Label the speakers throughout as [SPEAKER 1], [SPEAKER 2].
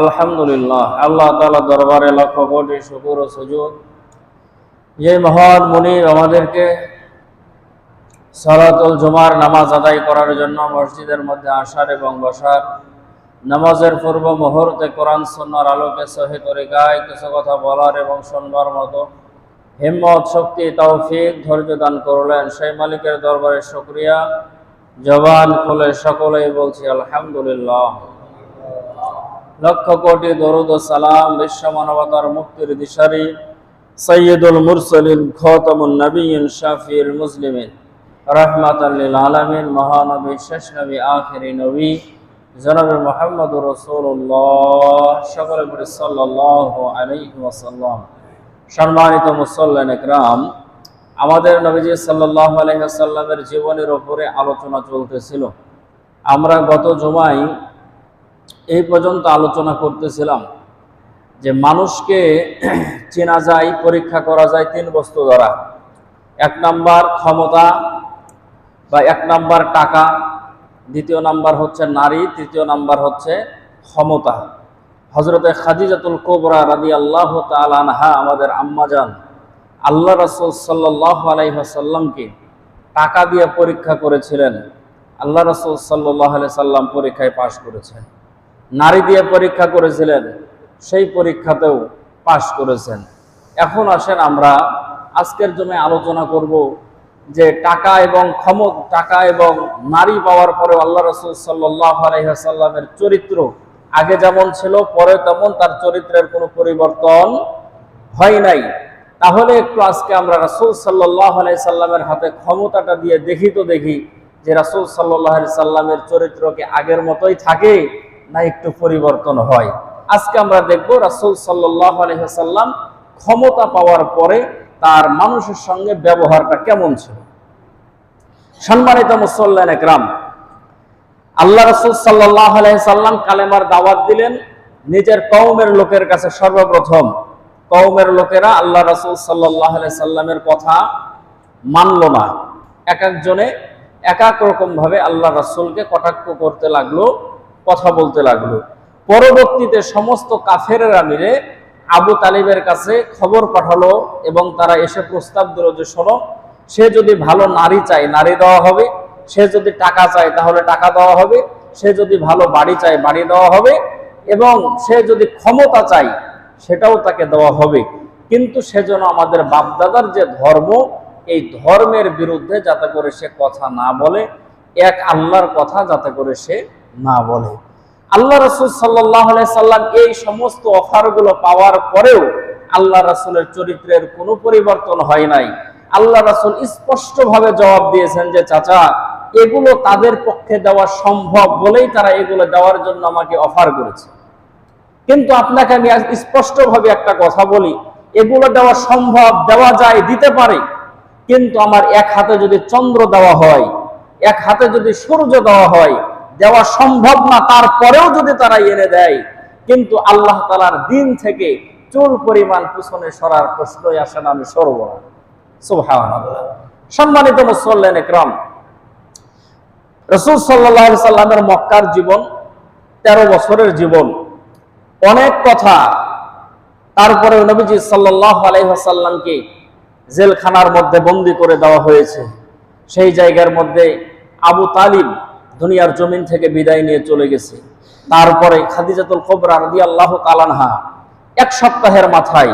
[SPEAKER 1] আলহামদুলিল্লাহ, আল্লাহ তাআলা দরবারে লক্ষ কোটি শুকর ও সুজুদ। যে মহান মুনিব আমাদেরকে সালাতুল জুমার নামাজ আদায় করার জন্য মসজিদের মধ্যে আসার এবং বসার, নামাজের পূর্ব মুহূর্তে কোরআন সুন্নাহর আলোকে সহিহ তরিকায় কিছু কথা বলার এবং শুনবার মতো হিম্মত, শক্তি, তৌফিক, ধৈর্য দান করলেন, সেই মালিকের দরবারে শুকরিয়া। জবান খুলে সকলেই বলছি আলহামদুলিল্লাহ। লক্ষ কোটি দরুদ ও সালাম বিশ্ব মানবতার মুক্তির দিশারি সৈয়দুল মুরসালিন, খাতামুন নবিয়্যিন, শাফিউল মুসলিমিন, রাহমাতাল লিল আলামিন, মহানবী, শেষ নবী, আখিরি নবী জনাবে মুহাম্মদুর রাসূলুল্লাহ সকলে বলি সাল্লাল্লাহু আলাইহি ওয়াসাল্লাম। সম্মানিত মুসল্লিন ইকরাম, আমাদের নবীজি সাল্লাল্লাহু আলাইহি ওয়াসাল্লামের জীবনের উপরে আলোচনা চলতেছিল। আমরা গত জুমায় এই পর্যন্ত আলোচনা করতেছিলাম যে মানুষকে চেনা যায়, পরীক্ষা করা যায় তিন বস্তু দ্বারা। এক নাম্বার ক্ষমতা বা এক নাম্বার টাকা, দ্বিতীয় নাম্বার হচ্ছে নারী, তৃতীয় নাম্বার হচ্ছে ক্ষমতা। হযরতে খাদিজাতুল কুবরা রাদিয়াল্লাহু তাআলা আনহা, আমাদের আম্মাজান, আল্লাহ রাসূল সাল্লাল্লাহু আলাইহি ওয়াসাল্লামকে টাকা দিয়ে পরীক্ষা করেছিলেন। আল্লাহ রাসূল সাল্লাল্লাহু আলাইহি সাল্লাম পরীক্ষায় পাশ করেছেন। নারী দিয়ে পরীক্ষা করেছিলেন, সেই পরীক্ষাতেও পাশ করেছেন। এখন আসেন আমরা আজকের জন্য আলোচনা করব যে টাকা এবং ক্ষমতা, টাকা এবং নারী পাওয়ার পরে আল্লাহ রাসূল সাল্লাল্লাহু আলাইহি ওয়াসাল্লামের চরিত্র আগে যেমন ছিল পরে তেমন, তার চরিত্রের কোনো পরিবর্তন হয় নাই। তাহলে একটু আজকে আমরা রাসূল সাল্লাল্লাহু আলাইহি সাল্লামের হাতে ক্ষমতাটা দিয়ে দেখি যে রাসূল সাল্লাল্লাহু আলাইহি সাল্লামের চরিত্র কি আগের মতোই থাকে না একটু পরিবর্তন হয়। আজকে আমরা দেখব রাসূল সাল্লাল্লাহু আলাইহি সাল্লাম ক্ষমতা পাওয়ার পরে তার মানুষের সঙ্গে ব্যবহারটা কেমন ছিল। সম্মানিত মুসল্লিন ইকরাম, আল্লাহ রাসূল সাল্লাল্লাহু আলাইহি সাল্লাম কালেমার দাওয়াত দিলেন নিজের কওমের লোকের কাছে। সর্বপ্রথম কওমের লোকেরা আল্লাহ রাসূল সাল্লাল্লাহু আলাইহি সাল্লামের কথা মানল না। এক একজনে এক এক রকম ভাবে আল্লাহ রাসূলকে কটাক্ষ করতে লাগলো, কথা বলতে লাগলো। পরবর্তীতে সমস্ত কাফেরেরা মিলে আবু তালিবের কাছে খবর পাঠালো এবং তারা এসে প্রস্তাব দিল যে শোনো, সে যদি ভালো নারী চায় নারী দেওয়া হবে, সে যদি টাকা চায় তাহলে টাকা দেওয়া হবে, সে যদি ভালো বাড়ি চায় বাড়ি দেওয়া হবে, এবং সে যদি ক্ষমতা চায় সেটাও তাকে দেওয়া হবে। কিন্তু সে যেন আমাদের বাপদাদার যে ধর্ম, এই ধর্মের বিরুদ্ধে যাতে করে সে কথা না বলে, এক আল্লাহর কথা যাতে করে সে না বলে। আল্লাহ রাসূল সাল্লাল্লাহু আলাইহি সাল্লাম এই সমস্ত অফারগুলো পাওয়ার পরেও আল্লাহ রাসূলের চরিত্রের কোনো পরিবর্তন হয় নাই। আল্লাহ রাসূল স্পষ্টভাবে জবাব দিয়েছেন যে চাচা, এগুলো তাদের পক্ষে দেওয়া সম্ভব বলেই তারা এগুলো দেওয়ার জন্য আমাকে অফার করেছে। কিন্তু আপনাকে আমি স্পষ্টভাবে একটা কথা বলি, এগুলো দেওয়া সম্ভব, দেওয়া যায়, দিতে পারে, কিন্তু আমার এক হাতে যদি চন্দ্র দেওয়া হয়, এক হাতে যদি সূর্য দেওয়া হয়, দেওয়া সম্ভব না, তারপরেও যদি তারা এনে দেয়, কিন্তু আল্লাহ তাআলার দিন থেকে চুল পরিমাণ পিছনে সরার প্রশ্নই আসে না, আমি সরব না। সুবহানাল্লাহ। সম্মানিত মুসল্লিন ইকরাম, রাসূল সাল্লাল্লাহু আলাইহি সাল্লামের মক্কার জীবন 13 বছরের জীবন, অনেক কথা। তারপরে নবীজি সাল্লাল্লাহু আলাইহি ওয়াসাল্লামকে জেলখানার মধ্যে বন্দী করে দেওয়া হয়েছে। সেই জায়গার মধ্যে আবু তালিব দুনিয়ার জমিন থেকে বিদায় নিয়ে চলে গেছে। তারপরে খাদিজাতুল কুবরা রাদিয়াল্লাহু তাআলা আনহা 1 সপ্তাহের মাথায়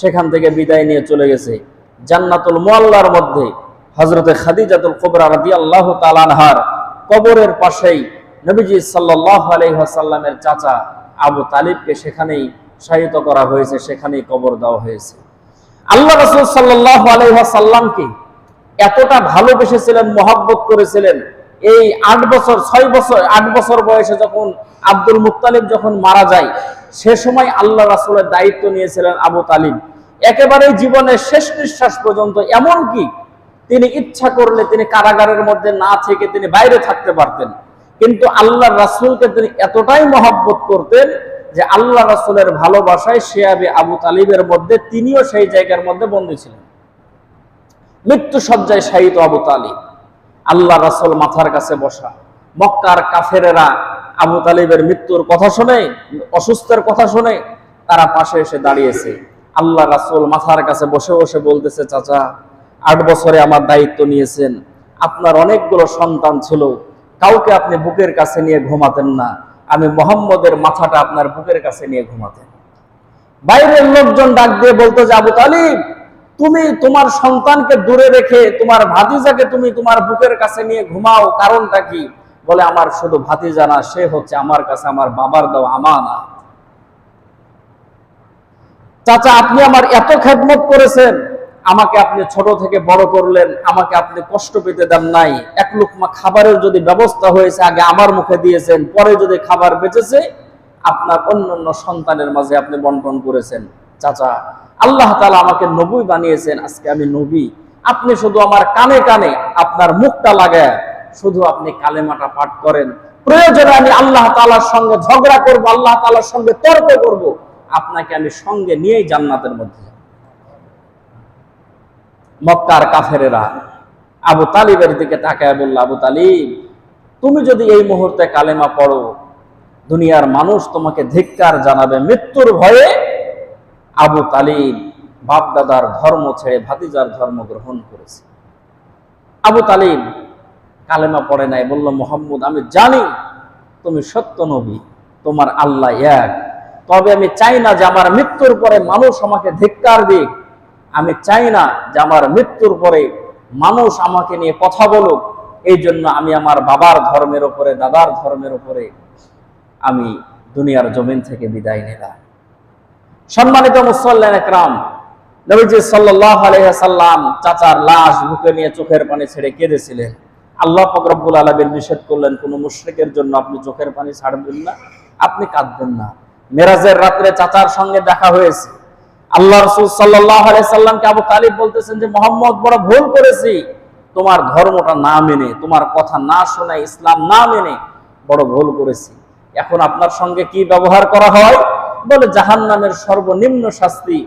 [SPEAKER 1] সেখান থেকে বিদায় নিয়ে চলে গেছে। জান্নাতুল মুআল্লার মধ্যে হযরতে খাদিজাতুল কুবরা রাদিয়াল্লাহু তাআলা আনহার কবরের পাশেই নবীজি সাল্লাল্লাহু আলাইহি ওয়াসাল্লামের চাচা আবু তালিবকে সেখানেই শায়িত করা হয়েছে, সেখানেই কবর দেওয়া হয়েছে। আল্লাহ রাসূল সাল্লাল্লাহু আলাইহি ওয়াসাল্লামকে এতটা ভালোবেসেছিলেন, মহব্বত করেছিলেন। এই 8 বছর বয়সে যখন আব্দুল মুত্তালিব যখন মারা যায়, সে সময় আল্লাহ রাসূলের দায়িত্ব নিয়েছিলেন আবু তালিব। একেবারে জীবনের শেষ নিঃশ্বাস পর্যন্ত, এমনকি তিনি ইচ্ছা করলে তিনি কারাগারের মধ্যে না থেকে তিনি বাইরে থাকতে পারতেন, কিন্তু আল্লাহ রাসূলকে তিনি এতটাই মহব্বত করতেন যে আল্লাহ রাসূলের ভালোবাসায় শিয়াবে আবু তালিবের মধ্যে তিনিও সেই জায়গার মধ্যে বন্দী ছিলেন। মৃত্যু শয্যায় শায়িত আবু তালিব, আল্লাহ রাসূল মাথার কাছে বসা। মক্কার কাফেরেরা আবু তালিবের মৃত্যুর কথা শুনে, অসুস্থের কথা শুনে তারা পাশে এসে দাঁড়িয়েছে। আল্লাহ রাসূল মাথার কাছে বসে বসে বলতেছে, চাচা 8 বছরে আমার দায়িত্ব নিয়েছেন, আপনার অনেকগুলো সন্তান ছিল, কাউকে আপনি বুকের কাছে নিয়ে ঘুমাতেন না, আমি মুহাম্মদের মাথাটা আপনার বুকের কাছে নিয়ে ঘুমাতেন। বাইরের লোকজন ডাক দিয়ে বলতো যে, আবু তালিব, তুমি তোমার সন্তানকে দূরে রেখে তোমার ভাতিজাকে তুমি তোমার বুকের কাছে নিয়ে ঘুমাও, কারণটা কি? বলে, আমার শুধু ভাতিজা না, সে হচ্ছে আমার কাছে আমার বাবার দেওয়া আমানত। চাচা, আপনি আমার এত খেদমত করেছেন, আমাকে আপনি ছোট থেকে বড় করলেন, আমাকে আপনি কষ্ট পেতে দেন নাই, এক লুকমা খাবারের যদি ব্যবস্থা হয়েছে আগে আমার মুখে দিয়েছেন, পরে যদি খাবার বেঁচেছে আপনার অন্যান্য সন্তানের মাঝে আপনি বন্টন করেছেন। চাচা, আল্লাহ তাআলা আমাকে নবী বানিয়েছেন, আজকে আমি নবী, আপনি শুধু আমার কানে কানে আপনার মুখটা লাগায় শুধু আপনি কালেমাটা পাঠ করেন, প্রয়োজনে আমি আল্লাহ তাআলার সঙ্গে ঝগড়া করব, আল্লাহ তাআলার সঙ্গে তর্ক করব, আপনাকে আমি সঙ্গে নিয়েই জান্নাতের মধ্যে। মক্কার কাফেরেরা আবু তালিবের দিকে তাকায় বলল, আবু তালিব, তুমি যদি এই মুহূর্তে কালেমা পড়ো, দুনিয়ার মানুষ তোমাকে ধিক্কার জানাবে। মৃত্যুর ভয়ে আবু তালিব বাপ দাদার ধর্ম ছেড়ে ভাতিজার ধর্ম গ্রহণ করেছে। আবু তালিব কালেমা পড়ে নাই, বলল, মুহাম্মদ, আমি জানি তুমি সত্য নবী, তোমার আল্লাহ এক, তবে আমি চাই না যে আমার মৃত্যুর পরে মানুষ আমাকে ধিক্কার দিক, আমি চাই না যে আমার মৃত্যুর পরে মানুষ আমাকে নিয়ে কথা বলুক, এই জন্য আমি আমার বাবার ধর্মের উপরে, দাদার ধর্মের উপরে আমি দুনিয়ার জমিন থেকে বিদায় নিলাম। সম্মানিত মুসল্লিন ইকরাম, নবীজি সাল্লাল্লাহু আলাইহি ওয়াসাল্লাম চাচার লাশ বুকে নিয়ে চোখের পানি ছেড়ে কেঁদেছিলেন। আল্লাহ পাক রব্বুল আলামিন নিষেধ করলেন, কোন মুশরিকের জন্য আপনি চোখের পানি ছাড়বেন না, আপনি কাঁদবেন না। মেরাজের রাত্রে চাচার সঙ্গে দেখা হয়েছে। আল্লাহ রাসূল সাল্লাল্লাহু আলাইহি সাল্লামকে আবু তালিব বলতেছেন যে, মুহাম্মদ, বড় ভুল করেছি, তোমার ধর্মটা না মেনে, তোমার কথা না শুনে, ইসলাম না মেনে বড় ভুল করেছি। এখন আপনার সঙ্গে কি ব্যবহার করা হয়? বলে, জাহান্নামের সর্বনিম্ন শাস্তি,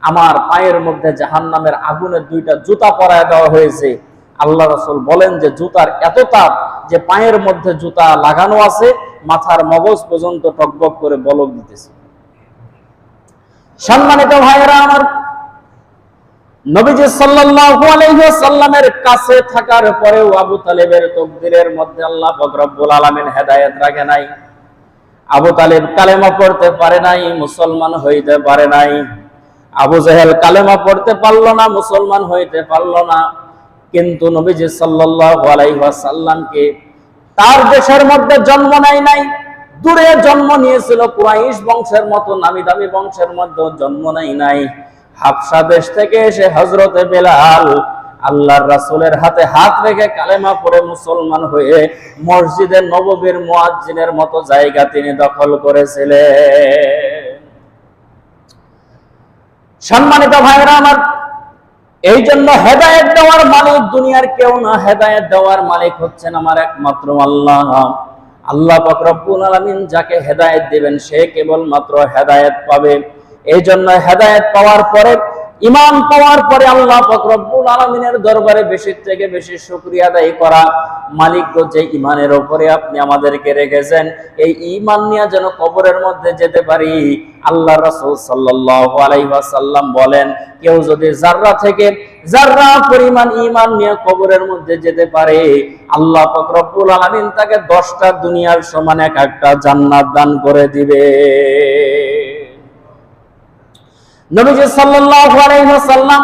[SPEAKER 1] আমার পায়ের মধ্যে জাহান্নামের আগুনের 2টা জুতা পরায় দেওয়া হয়েছে। আল্লাহ রাসূল বলেন যে জুতার এত তাপ যে পায়ের মধ্যে জুতা লাগানো আছে, মাথার মগজ পর্যন্ত টকবক করে বলক দিতেছে। সম্মানিত ভাইয়েরা আমার, নবীজি সাল্লাল্লাহু আলাইহি ওয়াসাল্লামের কাছে থাকার পরেও আবু তালিবের তাকদীরের মধ্যে আল্লাহ পাক রব্বুল আলামিন হেদায়েত রাখে নাই। আবু তালিব কালেমা পড়তে পারে নাই, মুসলমান হইতে পারে নাই। আবু জেহেল কালেমা পড়তে পারল না, মুসলমান হইতে পারল না। কিন্তু নবীজি সাল্লাল্লাহু আলাইহি ওয়াসাল্লামকে তার দেশের মধ্যে জন্ম নেয় নাই, দূরে জন্ম নিয়েছিল, কুরাইশ বংশের মতো নামি দামি বংশের মধ্যে জন্ম নেয় নাই। হাবশা দেশ থেকে এসে হযরতে বেলাল আল্লাহর রাসূলের হাতে হাত রেখে কালেমা পড়ে মুসলমান হয়ে মসজিদে নববীর মুয়াজ্জিনের মতো জায়গা তিনি দখল করেছিলেন। সম্মানিত ভাইরা আমার, এই জন্য হেদায়েত দেওয়ার মালিক দুনিয়ার কেউ না, হেদায়েত দেওয়ার মালিক হচ্ছেন আমার একমাত্র আল্লাহ। আল্লাহ পাক রব্বুল আলামিন যাকে হেদায়েত দিবেন সে কেবলমাত্র হেদায়েত পাবে। এই জন্য হেদায়েত পাওয়ার পরে, ঈমান পাওয়ার পরে আল্লাহ পাক রব্বুল আলামিনের দরবারে বেশি থেকে বেশি শুকরিয়া আদায় করা। মালিক গো, যে ঈমানের উপরে আপনি আমাদেরকে রেখেছেন, এই ঈমান নিয়ে যেন কবরের মধ্যে যেতে পারি। আল্লাহ রাসূল সাল্লাল্লাহু আলাইহি ওয়াসাল্লাম বলেন, কেউ যদি যাররা থেকে যাররা পরিমাণ ঈমান নিয়ে কবরের মধ্যে যেতে পারে, আল্লাহ পাক রব্বুল আলামিন তাকে 10টা দুনিয়ার সমান একটা জান্নাত দান করে দিবে। নবীজি সাল্লাল্লাহু আলাইহি ওয়াসাল্লাম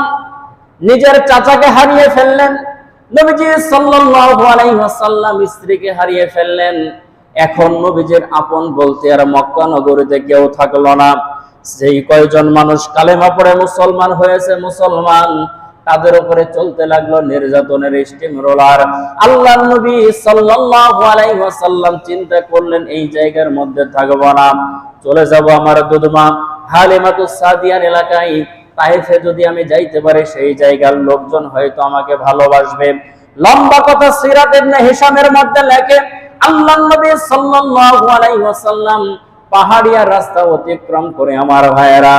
[SPEAKER 1] নিজের চাচাকে হারিয়ে ফেললেন, নবীজি সাল্লাল্লাহু আলাইহি ওয়াসাল্লাম স্ত্রীকে হারিয়ে ফেললেন। এখন নবীজির আপন বলতে আর মক্কা নগরীতে কেউ থাকলো না। যেই কয়জন মানুষ কালেমা পড়ে মুসলমান হয়েছে, মুসলমান, তাদের উপরে চলতে লাগলো নির্যাতনের স্টিম রোলার। আল্লাহর নবী সাল্লাল্লাহু আলাইহি ওয়াসাল্লাম চিন্তা করলেন, এই জায়গার মধ্যে থাকবো না, চলে যাব আমার দুধমা হালিমাতুস সাদিয়ান এলাকায়। তাইফে যদি আমি যাইতে পারি, সেই জায়গার লোকজন হয়তো আমাকে ভালোবাসবে। লম্বা কথা সিরাত ইবনে হিশামের মধ্যে লেখে, আল্লাহর নবী সাল্লাল্লাহু আলাইহি ওয়াসাল্লাম পাহাড়িয়া রাস্তা অতিক্রম করে আমার ভাইয়েরা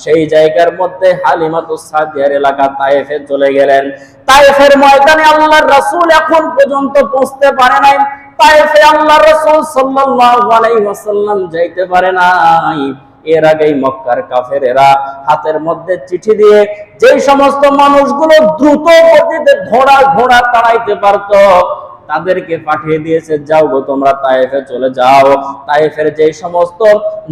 [SPEAKER 1] সেই জায়গার মধ্যে হালিমাতুস সাদিয়ার এলাকা তায়েফে চলে গেলেন। তায়েফের ময়দানে আল্লাহর রাসূল এখন পর্যন্ত পৌঁছতে পারে নাই। তায়েফে আল্লাহ রাসূল সাল্লাল্লাহু আলাইহি ওয়াসাল্লাম যাইতে পারে নাই। এর আগেই মক্কার কাফেরেরা হাতের মধ্যে চিঠি দিয়ে যে সমস্ত মানুষগুলো দ্রুত গতিতে ঘোড়া তাড়াইতে পারত তাদেরকে পাঠিয়ে দিয়েছে, যাও গো তোমরা তায়েফে চলে যাও। তায়েফের যে সমস্ত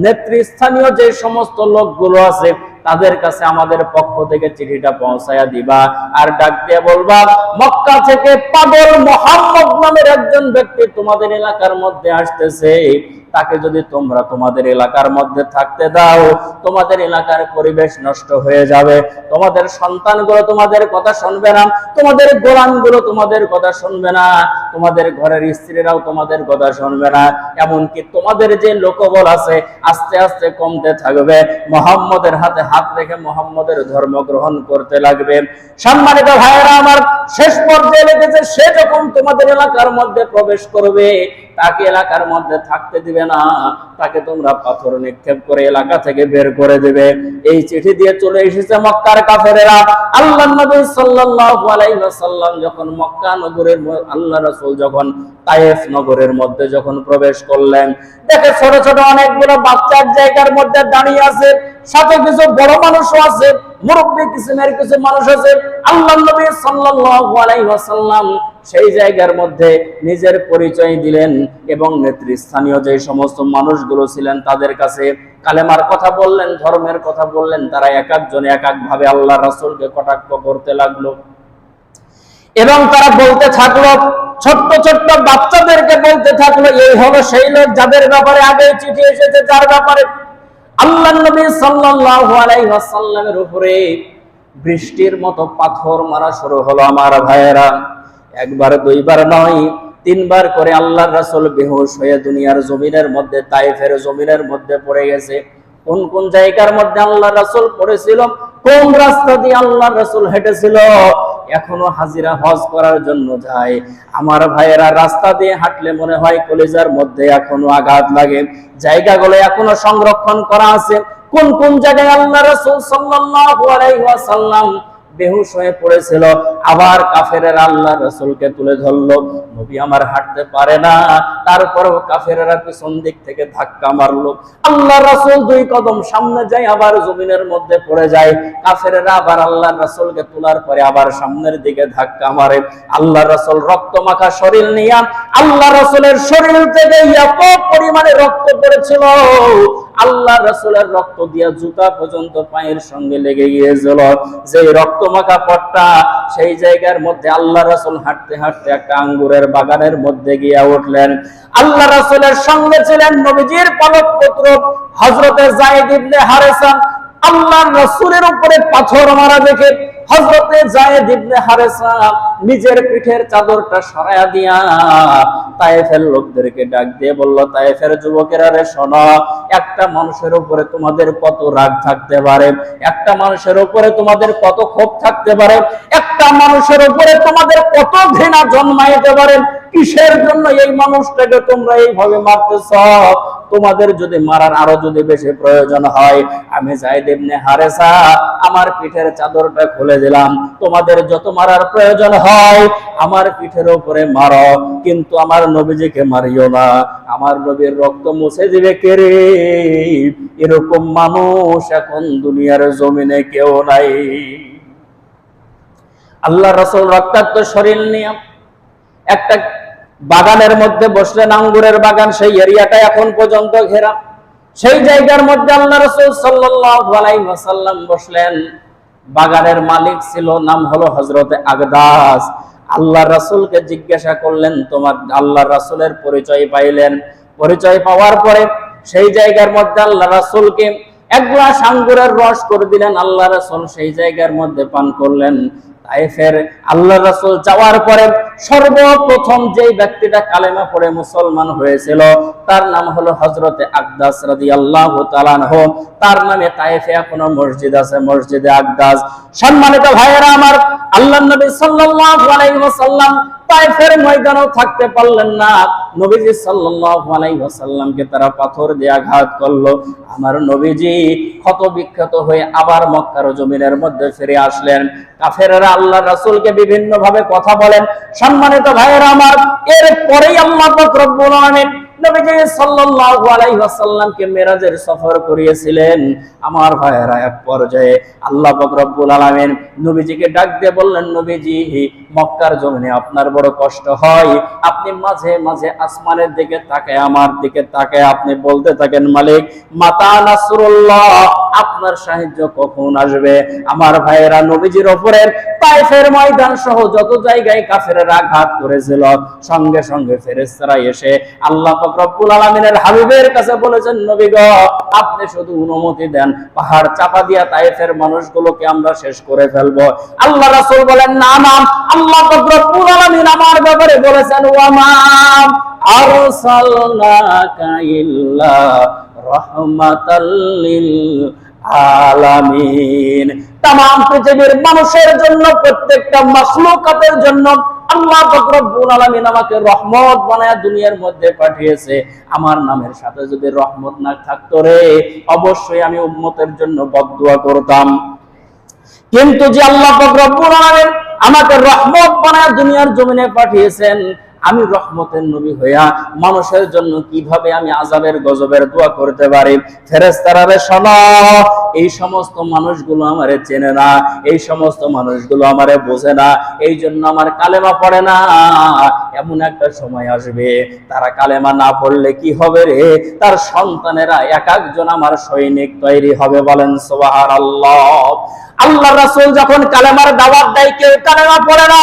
[SPEAKER 1] নেতৃস্থানীয় যে সমস্ত লোকগুলো আছে তাদের কাছে আমাদের পক্ষ থেকে চিঠিটা পৌঁছায়া দিবা, আর ডাক দিয়ে বলবা মক্কা থেকে পাগল মুহাম্মদ নামের একজন ব্যক্তি তোমাদের এলাকার মধ্যে আসতেছে, তাকে যদি তোমরা তোমাদের এলাকার মধ্যে থাকতে দাও তোমাদের এলাকার পরিবেশ নষ্ট হয়ে যাবে, তোমাদের সন্তানগুলো তোমাদের কথা শুনবে না, তোমাদের গোলামগুলো তোমাদের কথা শুনবে না, তোমাদের ঘরের স্ত্রীরাও তোমাদের কথা শুনবে না, এমনকি তোমাদের যে লোকবল আছে আস্তে আস্তে কমতে থাকবে, মুহাম্মদের হাতে হাত রেখে মুহাম্মদের ধর্ম গ্রহণ করতে লাগবে। সম্মানিত ভাইয়েরা আমার, শেষ পর্যায়ে লেগেছে সে যখন তোমাদের এলাকার মধ্যে প্রবেশ করবে তাকে এলাকার মধ্যে থাকতে দিবে না, তাকে তোমরা পাথর নিক্ষেপ করে এলাকা থেকে বের করে দেবে। এই চিঠি দিয়ে চলে এসেছে মক্কার কাফেরেরা। আল্লাহর নবী সাল্লাল্লাহু আলাইহি ওয়াসাল্লাম যখন মক্কা নগরের আল্লাহ রাসূল যখন তায়েফ নগরের মধ্যে যখন প্রবেশ করলেন, দেখে ছোট ছোট অনেকগুলো বাচ্চা এক জায়গার মধ্যে দাঁড়িয়ে আছে, সাথে কিছু বড় মানুষও আছে, মুরব্বী কিসিমের কিছু মানুষ আছে। আল্লাহর নবী সাল্লাল্লাহু আলাইহি ওয়াসাল্লাম সেই জায়গার মধ্যে নিজের পরিচয় দিলেন এবং নেতৃস্থানীয় যে সমস্ত মানুষগুলো ছিলেন তাদের কাছে কালেমার কথা বললেন, ধর্মের কথা বললেন। তারা এক একজনে এক এক ভাবে আল্লাহ রাসূলকে কটাক্ষ করতে লাগলো এবং তারা বলতে থাকলো, ছোট্ট ছোট্ট বাচ্চাদেরকে বলতে থাকলো, এই হলো সেই লোক যাদের ব্যাপারে আগে চিঠি এসেছে, যার ব্যাপারে আল্লাহর নবী সাল্লাল্লাহু আলাইহি ওয়াসাল্লামের উপরে বৃষ্টির মতো পাথর মারা শুরু হলো। আমার ভাইয়েরা, একবার দুইবার নয়, তিনবার করে আল্লাহর রাসূল বেহুশ হয়ে দুনিয়ার জমিনের মধ্যে তায়েফের জমিনের মধ্যে পড়ে গেছে। কোন কোন জায়গার মধ্যে আল্লাহর রাসূল পড়েছিল, কোন রাস্তা দিয়ে আল্লাহর রাসূল হেঁটেছিল, এখনো হাজিরা হজ করার জন্য যায়। আমার ভাইয়েরা, রাস্তা দিয়ে হাঁটলে মনে হয় কলিজার মধ্যে এখনো আঘাত লাগে, জায়গাগুলো এখনো সংরক্ষণ করা আছে। কোন কোন জায়গায় আল্লাহ রাসূল সাল্লাল্লাহু আলাইহি ওয়াসাল্লাম বেহুশ হয়ে পড়েছিল, আবার কাফেরেরা আল্লাহ রাসূলকে তুলে ধরলো। নবী আমার হাঁটতে পারে না, তারপরেও কাফেরেরা পিছন দিক থেকে ধাক্কা মারলো। আল্লাহ রাসূল দুই কদম সামনে যায়, আবার জমিনের মধ্যে পড়ে যায়। কাফেরেরা আবার আল্লাহ রাসূলকে তোলার পরে আবার সামনের দিকে ধাক্কা মারে। আল্লাহ রাসূল রক্ত মাখা শরীর নিয়ে, আল্লাহ রাসূলের শরীর থেকে এত পরিমাণে রক্ত পড়েছিল, আল্লাহ রাসূলের রক্ত দিয়া জুতা পর্যন্ত পায়ের সঙ্গে লেগে গিয়েছিল। যে রক্ত মাখা পট্টা, সেই জায়গার মধ্যে আল্লাহ রাসূল হাঁটতে হাঁটতে একটা আঙ্গুরের বাগানের মধ্যে গিয়ে উঠলেন। আল্লাহ রাসূলের সঙ্গে ছিলেন নবীজির পালক পুত্র হযরতে যায়েদ ইবনে হারেসা। আল্লাহর রাসূলের উপরে পাথর মারা দেখে হযরতে যায়েদ ইবনে হারেসা নিজের পিঠের চাদরটা সরায়া দিয়া তায়েফের লোকদেরকে ডাক দিয়ে বলল, তায়েফের যুবকেরা রে শোনো, একটা মানুষের উপরে তোমাদের কত রাগ থাকতে পারে, একটা মানুষের উপরে তোমাদের কত ক্ষোভ থাকতে পারে, একটা মানুষের উপরে তোমাদের কত ঘৃণা জন্মাইতে পারে, কিসের জন্য এই মানুষটাকে তোমরা এইভাবে মারতেছ? তোমাদের যদি মারার আরো যদি বেশি প্রয়োজন হয়, আমি যায়েদ ইবনে হারেসা আমার পিঠের চাদরটা খুলে দিলাম, তোমাদের যত মারার প্রয়োজন হয় আমার পিঠের উপরে মারো, কিন্তু আমার নবীজিকে মারিও না, আমার নবীর রক্ত মুছে দিবে কে রে? এরকম মানুষ এখন দুনিয়ার জমিনে কেউ নাই। আল্লাহ রাসূল রক্তাক্ত শরীর নিয়ে একটা বাগানের মধ্যে বসলেন, আঙ্গুরের বাগান, সেই এরিয়াটা এখন পর্যন্ত ঘেরা। সেই জায়গার মধ্যে আল্লাহ রাসূল সাল্লাল্লাহু আলাইহি ওয়াসাল্লাম বসলেন। বাগানের মালিক ছিল, নাম হলো হযরতে আগদাস। আল্লাহ রাসূলকে জিজ্ঞাসা করলেন, তোমার আল্লাহ রাসূলের পরিচয় পাইলেন। পরিচয় পাওয়ার পরে সেই জায়গার মধ্যে আল্লাহ রাসূলকে এক গ্লাস আঙ্গুরের রস করে দিলেন। আল্লাহ রাসূল সেই জায়গার মধ্যে পান করলেন। তায়েফের আল্লাহ রাসূল যাওয়ার পরে সর্বপ্রথম যেই ব্যক্তিটা কালেমা পড়ে মুসলমান হয়েছিল তার নাম হলো হযরতে আকদাস রাদিয়াল্লাহু তাআলা আনহু। তার নামে তায়েফে এখনো মসজিদ আছে, মসজিদে আকদাস। সম্মানিত ভাইয়েরা আমার, আল্লাহর নবী সাল্লাল্লাহু আলাইহি ওয়াসাল্লাম তায়েফের ময়দানেও থাকতে পারলেন না। নবীজি সাল্লাল্লাহু আলাইহি ওয়াসাল্লামকে তারা পাথর দিয়ে আঘাত করলো। আমার নবীজি ক্ষত বিক্ষত হয়ে আবার মক্কার জমিনের মধ্যে ফিরে আসলেন। কাফেররা আল্লাহর রাসূলকে বিভিন্ন ভাবে কথা বলেন, সম্মানিত ভাইয়েরা আমার, এরপরেই আল্লাহ পাক রব্বুল আলামিন নবীজি সাল্লাল্লাহু আলাইহি ওয়াসাল্লামকে মেরাজের সফর করিয়েছিলেন। আমার ভাইয়েরা, এক পর্যায়ে আল্লাহ পাক রব্বুল আলামিন নবীজিকে ডাক দিয়ে বললেন, নবীজি, মক্কার জমিনে আপনার বড় কষ্ট হয়, আপনি মাঝে মাঝে আসমানের দিকে তাকায়, আমার দিকে তাকায় আপনি বলতে থাকেন, মালিক মাতা নাসরুল্লাহ, আপনার সাহায্য কখন আসবে? আমার ভাইয়েরা, নবীজির উপরে তায়েফের ময়দান সহ যত জায়গায় কাফেররা আঘাত করেছিল, সঙ্গে সঙ্গে ফেরেশতারা এসে আল্লাহ পাক রব্বুল আলামিনের হাবিবের কাছে বলেছেন, নবী গো, আপনি শুধু অনুমতি দেন, পাহাড় চাপা দিয়া তায়েফের মানুষগুলোকে আমরা শেষ করে ফেলবো। আল্লাহ রাসূল বলেন, না না, আল্লাহ পাক রব্বুল আলামিন আমার ব্যাপারে বলেছেন, ওয়া মা আরসালনাকা ইল্লা রাহমাতাল লিল আলামিন। तमाम পৃথিবীর মানুষের জন্য, প্রত্যেকটা মাখলুকাতের জন্য আল্লাহ পাক রব্বুল আলামিন আমাকে রহমত বানায়া দুনিয়ার মধ্যে পাঠিয়েছে। আমার নামের সাথে যদি রহমত না থাকতো রে, অবশ্যই আমি উম্মতের জন্য বদদুয়া করতাম। কিন্তু যে আল্লাহ পাক রব্বুল আলামিন আমাকে রহমত বানায়া দুনিয়ার জমিনে পাঠিয়েছেন, আমি রহমতের নবী হইয়া মানুষের জন্য কিভাবে আমি আযাবের গজবের দোয়া করতে পারি? ফেরেশতারা রে শোনো, এই সমস্ত মানুষগুলো আমারে চেনে না, এই সমস্ত মানুষগুলো আমারে বোঝে না, এই জন্য আমার কালেমা পড়ে না। এমন একটা সময় আসবে তারা কালেমা না পড়লে কি হবে রে? তার সন্তানেরা এক একজন আমার সৈনিক তৈরি হবে। বলেন সুবহানাল্লাহ। আল্লাহ রাসূল যখন কালেমার দাওয়াত দেয়, কেউ কালেমা পড়ে না।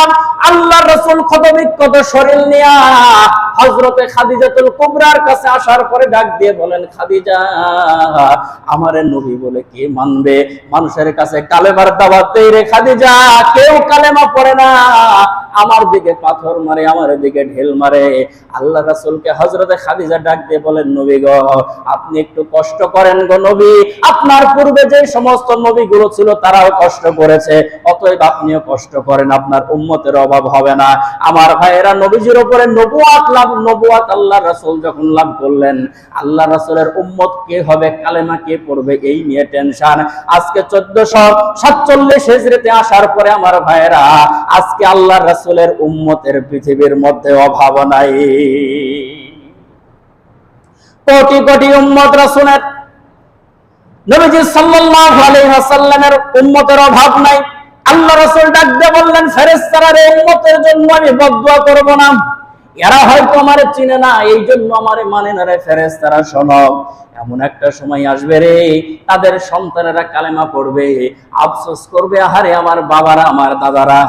[SPEAKER 1] আল্লাহ রাসূল ক্ষতবিক্ষত শরীর নিয়ে হযরতে খাদিজাতুল কুবরার কাছে আসার পরে ডাক দিয়ে বলেন, খাদিজা, আমারে নবী বলে কে মানবে? মানুষের কাছে কালেমার দাওয়াত দেই রে খাদিজা, কেউ কালেমা পড়ে না, আমার দিকে পাথর মারে, আমার দিকে ঢেল মারে। আল্লাহ রাসূলকে হযরতে খাদিজা ডাক দিয়ে বলেন, নবী গো, আপনি একটু কষ্ট করেন গো নবী, আপনার পূর্বে যে সমস্ত নবীগুলো ছিল তারাও কষ্ট করেছে, অতএব আপনিও কষ্ট করেন, আপনার উম্মতের অভাব হবে না। আমার ভাইয়েরা, নবীজির উপরে নবুয়াত আল্লাহ রাসূল যখন লাভ করলেন, আল্লাহ রাসূলের উম্মত কে হবে, কালেমা কে পড়বে, এই নিয়ে টেনশন। আজকে 1447 হিজরিতে আসার পরে আমার ভাইয়েরা, আজকে আল্লাহ রাসূলের উম্মতের পৃথিবীর মধ্যে অভাব নাই। কোটি কোটি উম্মত রাসূলের, নবীজি সাল্লাল্লাহু আলাইহি ওয়াসাল্লামের উম্মতের অভাব নাই। আল্লাহ রাসূল ডাক দিয়ে বললেন, ফেরেশতারা রে, উম্মতের জন্য আমি বদদুয়া করব না, এরা হয়তো আমারে চিনে না, এই জন্য আমারে মানে না রে। ফেরেশতারা শোনো, এমন একটা সময় আসবে রে, তাদের সন্তানেরা কালেমা পড়বে, আফসোস করবে, আহারে আমার বাবারা, আমার দাদারা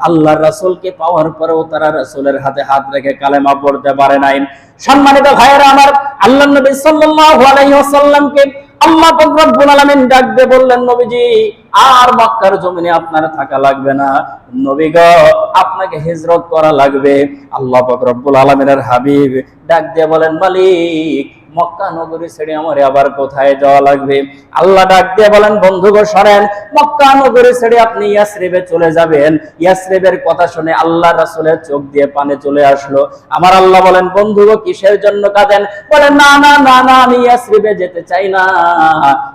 [SPEAKER 1] আল্লাহর রাসূলকে পাওয়ার পরেও তারা রাসূলের হাতে হাত রেখে কালেমা পড়তে পারে নাই। সম্মানিত ভাইয়েরা আমার, আল্লাহর নবী সাল্লাল্লাহু আলাইহি ওয়াসাল্লামকে আল্লাহ পাক রব্বুল আলামিন ডাক দিয়ে বললেন, নবীজি, আর মক্কার জমিনে আপনার থাকা লাগবে না, নবী গো, আপনাকে হিজরত করা লাগবে। আল্লাহ পাক রব্বুল আলামিনের হাবিব ডাক দিয়ে বলেন, মালিক, মক্কা নগরী ছেড়ে আমারে আবার কোথায় যাওয়া লাগবে? আল্লাহ ডাক দিয়ে বলেন, বন্ধুগো শোনেন, মক্কা নগরী ছেড়ে আপনি ইয়াসরিবে চলে যাবেন। ইয়াসরিবের কথা শুনে আল্লাহ রাসূলের চোখ দিয়ে পানি চলে আসলো। আমার আল্লাহ বলেন, বন্ধুগো কিসের জন্য কাঁদেন? বলেন, না না না না, আমি ইয়াসরিবে যেতে চাই না।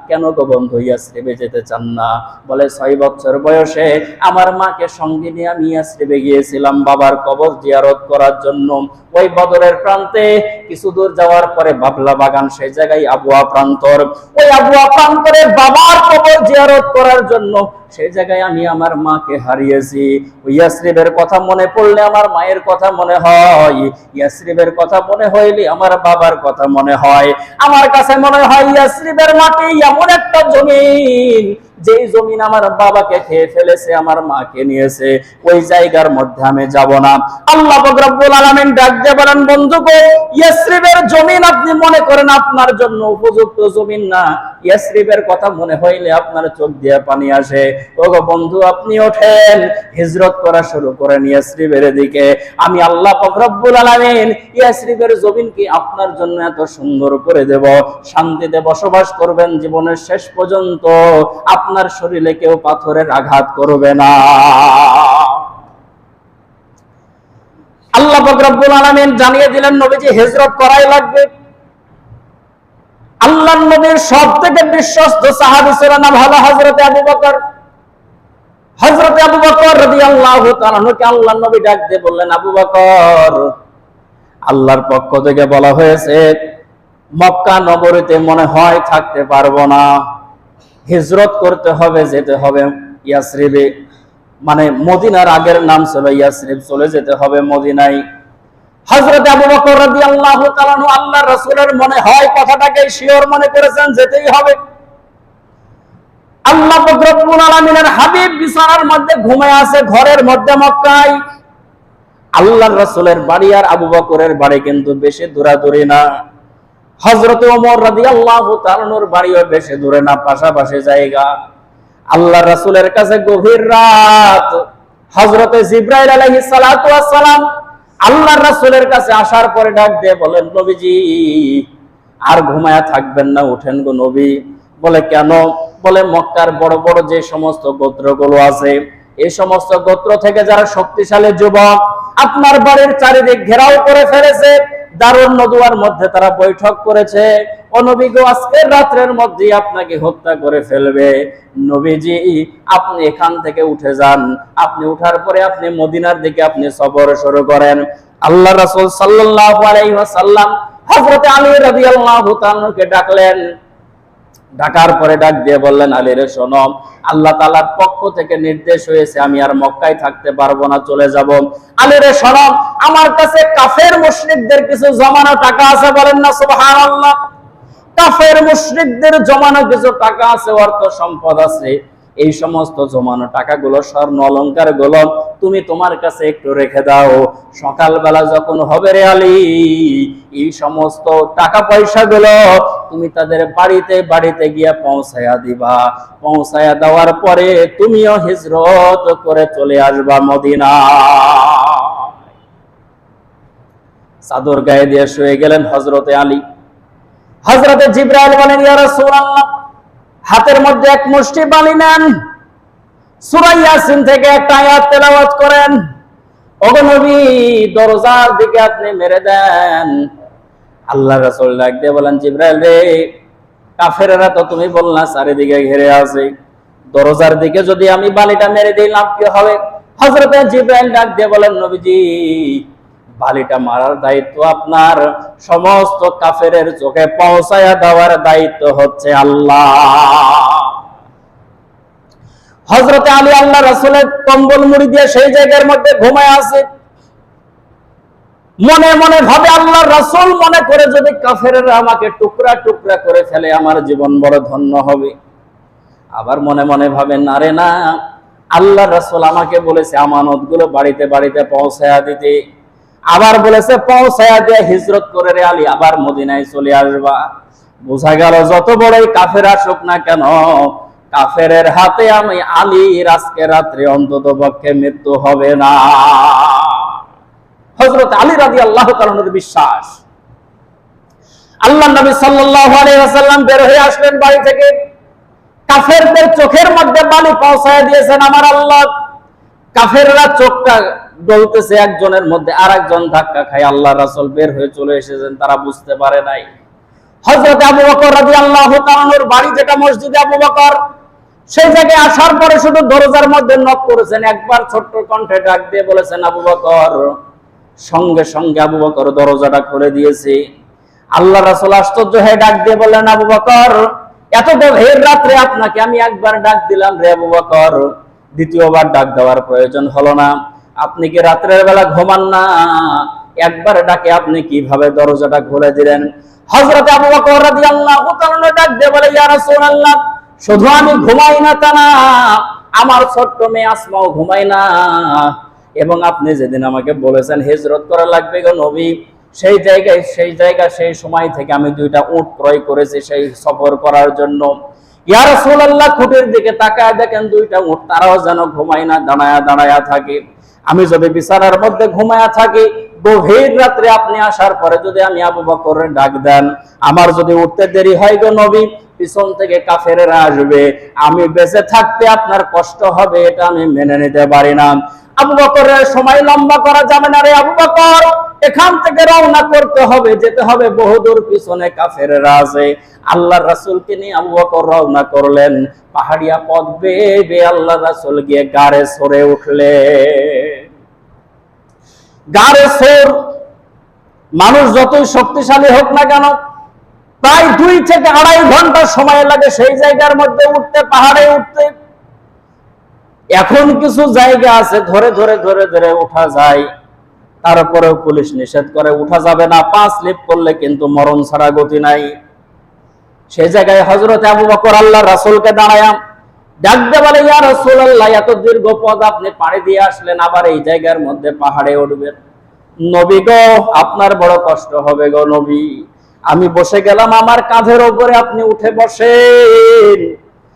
[SPEAKER 1] কেন গো বন্ধু ইয়াসরিবে যেতে চান না? বলে, 6 বছর বয়সে আমার মাকে সঙ্গে নিয়ে আমি ইয়াসরিবে গিয়েছিলাম বাবার কবর জিয়ারত করার জন্য। ওই বদরের প্রান্তে কিছু দূর যাওয়ার পরে বাবলা বাগান, সেই জায়গায় আবুয়া প্রান্তর, ওই আবুয়া প্রান্তরে বাবার কবর জিয়ারত করার জন্য সেই জায়গায় আমি আমার মাকে হারিয়েছি। ওই ইয়াসরিবের কথা মনে পড়লে আমার মায়ের কথা মনে হয়, ইয়াসরিবের কথা মনে হইলে আমার বাবার কথা মনে হয়। আমার কাছে মনে হয় ইয়াসরিবের মাটি এমন একটা জমিন, যেই জমিন আমার বাবাকে খেয়ে ফেলেছে, আমার মাকে নিয়েছে, ওই জায়গার মধ্যে আমি যাব না। আল্লাহ পাক রব্বুল আলামিন ডাক দিয়ে বলেন, বন্ধুগো, ইয়াসরিবের জমিন আপনি মনে করেন আপনার জন্য উপযুক্ত জমিন না, ইয়াসরিবের কথা মনে হইলে আপনার চোখ দিয়ে পানি আসে। ওগো বন্ধু, আপনি ওঠেন, হিজরত করা শুরু করেন ইয়াসরিবের দিকে। আমি আল্লাহ পাক রব্বুল আলামিন ইয়াসরিবের জমিনকে আপনার জন্য এত সুন্দর করে দেব, শান্তিতে বসবাস করবেন জীবনের শেষ পর্যন্ত, আপনার শরীরে কেউ পাথরের আঘাত করবে না। আল্লাহ পাক রব্বুল আলামিন জানিয়ে দিলেন, নবীজি হিজরত করাই লাগবে। আল্লাহর নবীর সবথেকে বিশ্বস্ত সাহাবী ছিলেন হলো হযরত আবু বকর। হযরত আবু বকর রাদিয়াল্লাহু তাআলা কে আল্লাহর নবী ডাক দিয়ে বললেন, আবু বকর, আল্লাহর পক্ষ থেকে বলা হয়েছে মক্কা নগরীতে মনে হয় থাকতে পারবো না, হিজরত করতে হবে, যেতে হবে ইয়াসরিবে, মানে মদিনার আগের নাম ছিল ইয়াসরিব, চলে যেতে হবে মদিনায়। হযরত আবু বকর রাদিয়াল্লাহু তাআলা আল্লাহর রাসূলের মনে হয় কথাটাকে শিওর মনে করেছেন, যেতেই হবে। আল্লাহ পাক রব্বুল আলামিনের হাবিব বিছানার মধ্যে ঘুমিয়ে আছে ঘরের মধ্যে মক্কায়। আল্লাহর রাসূলের বাড়ি আর আবু বকরের বাড়ি কিন্তু বেশি দূরাদূরি না। হযরত ওমর রাদিয়াল্লাহু তাআলার বাড়িও বেশি দূরে না, পাশাপাশি জায়গা। আল্লাহর রাসূলের কাছে গভীর রাত হযরত জিবরাইল আলাইহিস সালাতু ওয়াস সালাম আল্লাহর রাসূলের কাছে আসার পরে ডাক দিয়ে বলেন, নবীজি আর ঘুমায়া থাকবেন না, উঠেন গো নবী। বলে কেন? বলে মক্কার বড় বড় যে সমস্ত গোত্রগুলো আছে, এই সমস্ত গোত্র থেকে যারা শক্তিশালী যুবক আপনার বাড়ির চারিদিক ঘেরাও করে ফেলেছে, দারুন নদুয়ার মধ্যে তারা বৈঠক করেছে, ও নবী গো আজকের রাতের মধ্যেই আপনাকে হত্যা করে ফেলবে। নবীজি আপনি এখান থেকে উঠে যান, আপনি উঠার পরে আপনি মদিনার দিকে আপনি সফর শুরু করেন। আল্লাহ রাসূল সাল্লাল্লাহু আলাইহি ওয়াসাল্লাম হযরত আলী রাদিয়াল্লাহু তাআলাকে ডাকলেন। ডাকার পরে ডাক দিয়ে বললেন, আলী রে শোনো, আল্লাহ তাআলার পক্ষ থেকে নির্দেশ হয়েছে আমি আর মক্কায় থাকতে পারবো না, চলে যাব। আলী রে শোনো, আমার কাছে কাফের মুশরিকদের কিছু জমানো টাকা আছে, বলেন না সুবহানাল্লাহ। কাফের মুশরিকদের জমানো কিছু টাকা আছে, অর্থ সম্পদ আছে, এই সমস্ত জমানো টাকাগুলো, স্বর্ণ অলংকার গুলো তুমি তোমার কাছে একটু রেখে দাও। সকালবেলা যখন হবে রে আলী, এই সমস্ত টাকা পয়সা গুলো তুমি তাদের বাড়িতে বাড়িতে গিয়ে পৌঁছায়া দিবা। পৌঁছায়া দেওয়ার পরে তুমিও হিজরত করে চলে আসবা মদিনা। চাদর গায়ে দিয়ে শুয়ে গেলেন হযরতে আলী। হযরতে জিবরাইল বলেন, ইয়া রাসূলুল্লাহ, হাতের মধ্যে এক মুষ্টি বালি নেন, সূরা ইয়াসিন থেকে একটা আয়াত তেলাওয়াত করেন। ওগো নবী, দরজার দিকে আপনি মেরে দেন। আল্লাহ রাসূল ডাক দিয়ে বলেন, জিবরাইল রে, কাফেররা তো তুমি বললা চারিদিকে ঘিরে আছে, দরজার দিকে যদি আমি বালিটা মেরে দিই লাভ কি হবে? হযরতে জিবরাইল ডাক দিয়ে বলেন, নবীজি বালিটা মারার দায়িত্ব আপনার, সমস্ত কাফেরের চোখে পৌঁছায়া দেওয়ার দায়িত্ব হচ্ছে আল্লাহ। হযরতে আলী আল্লাহ রাসূলের কম্বল মুড়ি দিয়ে সেই জায়গার মধ্যে ঘুমায় আছে। মনে মনে ভাবে, আল্লাহর রাসূল মনে করে যদি কাফেররা আমাকে টুকরা টুকরা করে ফেলে আমার জীবন বড় ধন্য হবে। আবার মনে মনে ভাবে, না রে না, আল্লাহর রাসূল আমাকে বলেছে আমানতগুলো বাড়িতে বাড়িতে পৌঁছায়া দিতে, আবার বলেছে পৌঁছায়া দিয়ে হিজরত করে রে আলী আবার মদিনায় চলে আসবা। বোঝা গেল যত বড়ই কাফের আসুক না কেন, কাফেরের হাতে আমি আলীর আজকে রাত্রে অন্তত পক্ষে মৃত্যু হবে না। হযরত আলী রাদিয়াল্লাহু তাআলার বিশ্বাস। আল্লাহর নবী সাল্লাল্লাহু আলাইহি ওয়াসাল্লাম বের হয়ে আসলেন বাড়ি থেকে, কাফেরদের চোখের মধ্যে বালি পৌঁছায় দিয়েছেন আমার আল্লাহ। কাফেররা চোখটা ডলতেছে একজনের মধ্যে, আরেকজন ধাক্কা খায়, আল্লাহ রাসূল বের হয়ে চলে এসেছেন, তারা বুঝতে পারে নাই। হযরত আবু বকর রাদিয়াল্লাহু তাআলার বাড়ি যেটা মসজিদে আবু বকর, সেই জায়গায় আসার পরে শুধু দরজার মধ্যে নক করেছেন, একবার ছোট্ট কণ্ঠে ডাক দিয়ে বলেছেন আবু বকর। সঙ্গে সঙ্গে আবু বকর দরজাটা খুলে দিয়েছে। আল্লাহ রাসূল আশ্চর্য হয়ে ডাক দিয়ে বললেন, আবু বকর, এত গভীর রাত্রে আপনাকে আমি একবার ডাক দিলাম রে আবু বকর, দ্বিতীয়বার ডাক দেওয়ার প্রয়োজন হলো না। আপনি কি রাত্রের বেলা ঘুমান না? একবার ডাকে আপনি কিভাবে দরজাটা খুলে দিলেন? হযরত আবু বকর রাদিয়াল্লাহু তাআলা ডাক দিয়ে বলে, ইয়া রাসূলুল্লাহ, শুধু আমি ঘুমাই না তা না, আমার ছোট্ট মেয়ে আসমাও ঘুমাই না। এবং আপনি যেদিন আমাকে বলেছেন হিজরত করা লাগবে গো নবী, সেই সময় থেকে আমি 2টা উট ক্রয় করেছি সেই সফর করার জন্য। ইয়া রাসূলুল্লাহ, খুঁটির দিকে তাকায় দেখেন 2টা উট, তারাও যেন ঘুমায় না, দাঁড়ায়া দাঁড়ায়া থাকে। আমি যদি বিছানার মধ্যে ঘুমায়া থাকি, গভীর রাত্রে আপনি আসার পরে যদি আমি আবু বকরের ডাক দেন, আমার যদি উঠতে দেরি হয় গো নবী, পিছন থেকে কাফেররা আসবে, আমি বেঁচে থাকতে আপনার কষ্ট হবে, এটা আমি মেনে নিতে পারি না। আবু বকরের সময় লম্বা করা যাবে না রে আবু বকর, এখান থেকে রওনা করতে হবে, যেতে হবে বহুদূর, পিছনে কাফেররা আছে। আল্লাহর রাসূলকে নিয়ে আবু বকর রওনা করলেন। পাহাড়িয়া পথ বেয়ে বেয়ে আল্লাহর রাসূল গিয়ে গাড়ে সরে উঠলেন। গাড়ে সর, মানুষ যতই শক্তিশালী হোক না কেন, প্রায় 2 থেকে 2.5 ঘন্টা সময় লাগে সেই জায়গার মধ্যে উঠতে, পাহাড়ে উঠতে। এখন কিছু জায়গা আছে ধরে ধরে ধরে ধরে উঠা যায়, তারপরেও পুলিশ নিষেধ করে উঠা যাবে না, 5 স্লিপ করলে কিন্তু মরণ ছাড়া গতি নাই। সেই জায়গায় হযরত আবু বকর আল্লাহর রাসূলকে দাঁড়ায়া ডাকতে বলে, ইয়া রাসূলুল্লাহ, এত দীর্ঘ পথ আপনি পাড়ি দিয়ে আসলেন, আবার এই জায়গার মধ্যে পাহাড়ে উঠবেন। নবী গো, আপনার বড় কষ্ট হবে গো নবী, আমি বসে গেলাম, আমার কাঁধের উপরে আপনি উঠে বসেন,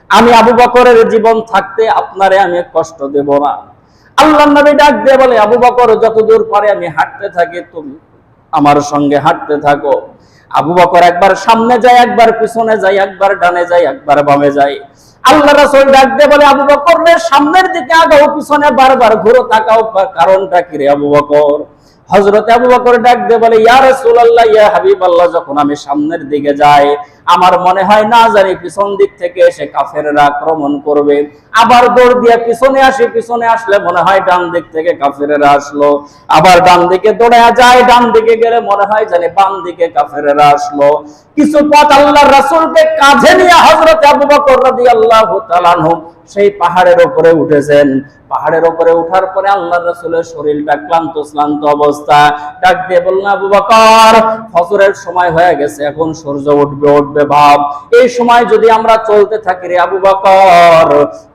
[SPEAKER 1] আমি আবু বকরের জীবন থাকতে আপনারে আমি কষ্ট দেব না। আল্লাহর নবী ডাক দিয়ে বলে, আবু বকর, যতদূর পারে আমি হাঁটতে থাকি, তুমি আমার সঙ্গে হাঁটতে থাকো। আবু বকর একবার সামনে যায়, একবার পিছনে যায়, একবার ডানে যায়, একবার বামে যায়। আল্লাহ রাসূল ডাক দিয়ে বলে, আবু বকর রে, সামনের দিকে আগাও, পিছনে বারবার ঘুরো, তাকাও, কারণটা কি রে আবু বকর? হযরত আবু বকর ডাক দিয়ে বলে, ইয়া রাসূলুল্লাহ, ইয়া হাবিবাল্লাহ, যখন আমি সামনের দিকে যাই, আমার মনে হয় না জানি পিছন দিক থেকে এসে কাফেররা আক্রমণ করবে। আবার দৌড় দিয়ে পিছনে আসি, পিছনে আসলে মনে হয় ডান দিক থেকে কাফেররা আসলো। আবার ডান দিকে দৌড়ে যায়, ডান দিকে গেলে মনে হয় জানি বাম দিকে কাফেররা আসলো। কিছু পথ আল্লাহর রাসূলকে কাঁধে নিয়ে হযরত আবু বকর রাদিয়াল্লাহু তাআলা আনহু সেই পাহাড়ের উপরে উঠেছেন। পাহাড়ের উপরে উঠার পরে আল্লাহর রাসূলের শরীরটা ক্লান্ত শ্রান্ত অবস্থা। ডাক দিয়ে বললেন, আবু বকর, ফজরের সময় হয়ে গেছে, এখন সূর্য উঠবে ভাব, এই সময় যদি আমরা চলতে থাকি রে আবু বকর,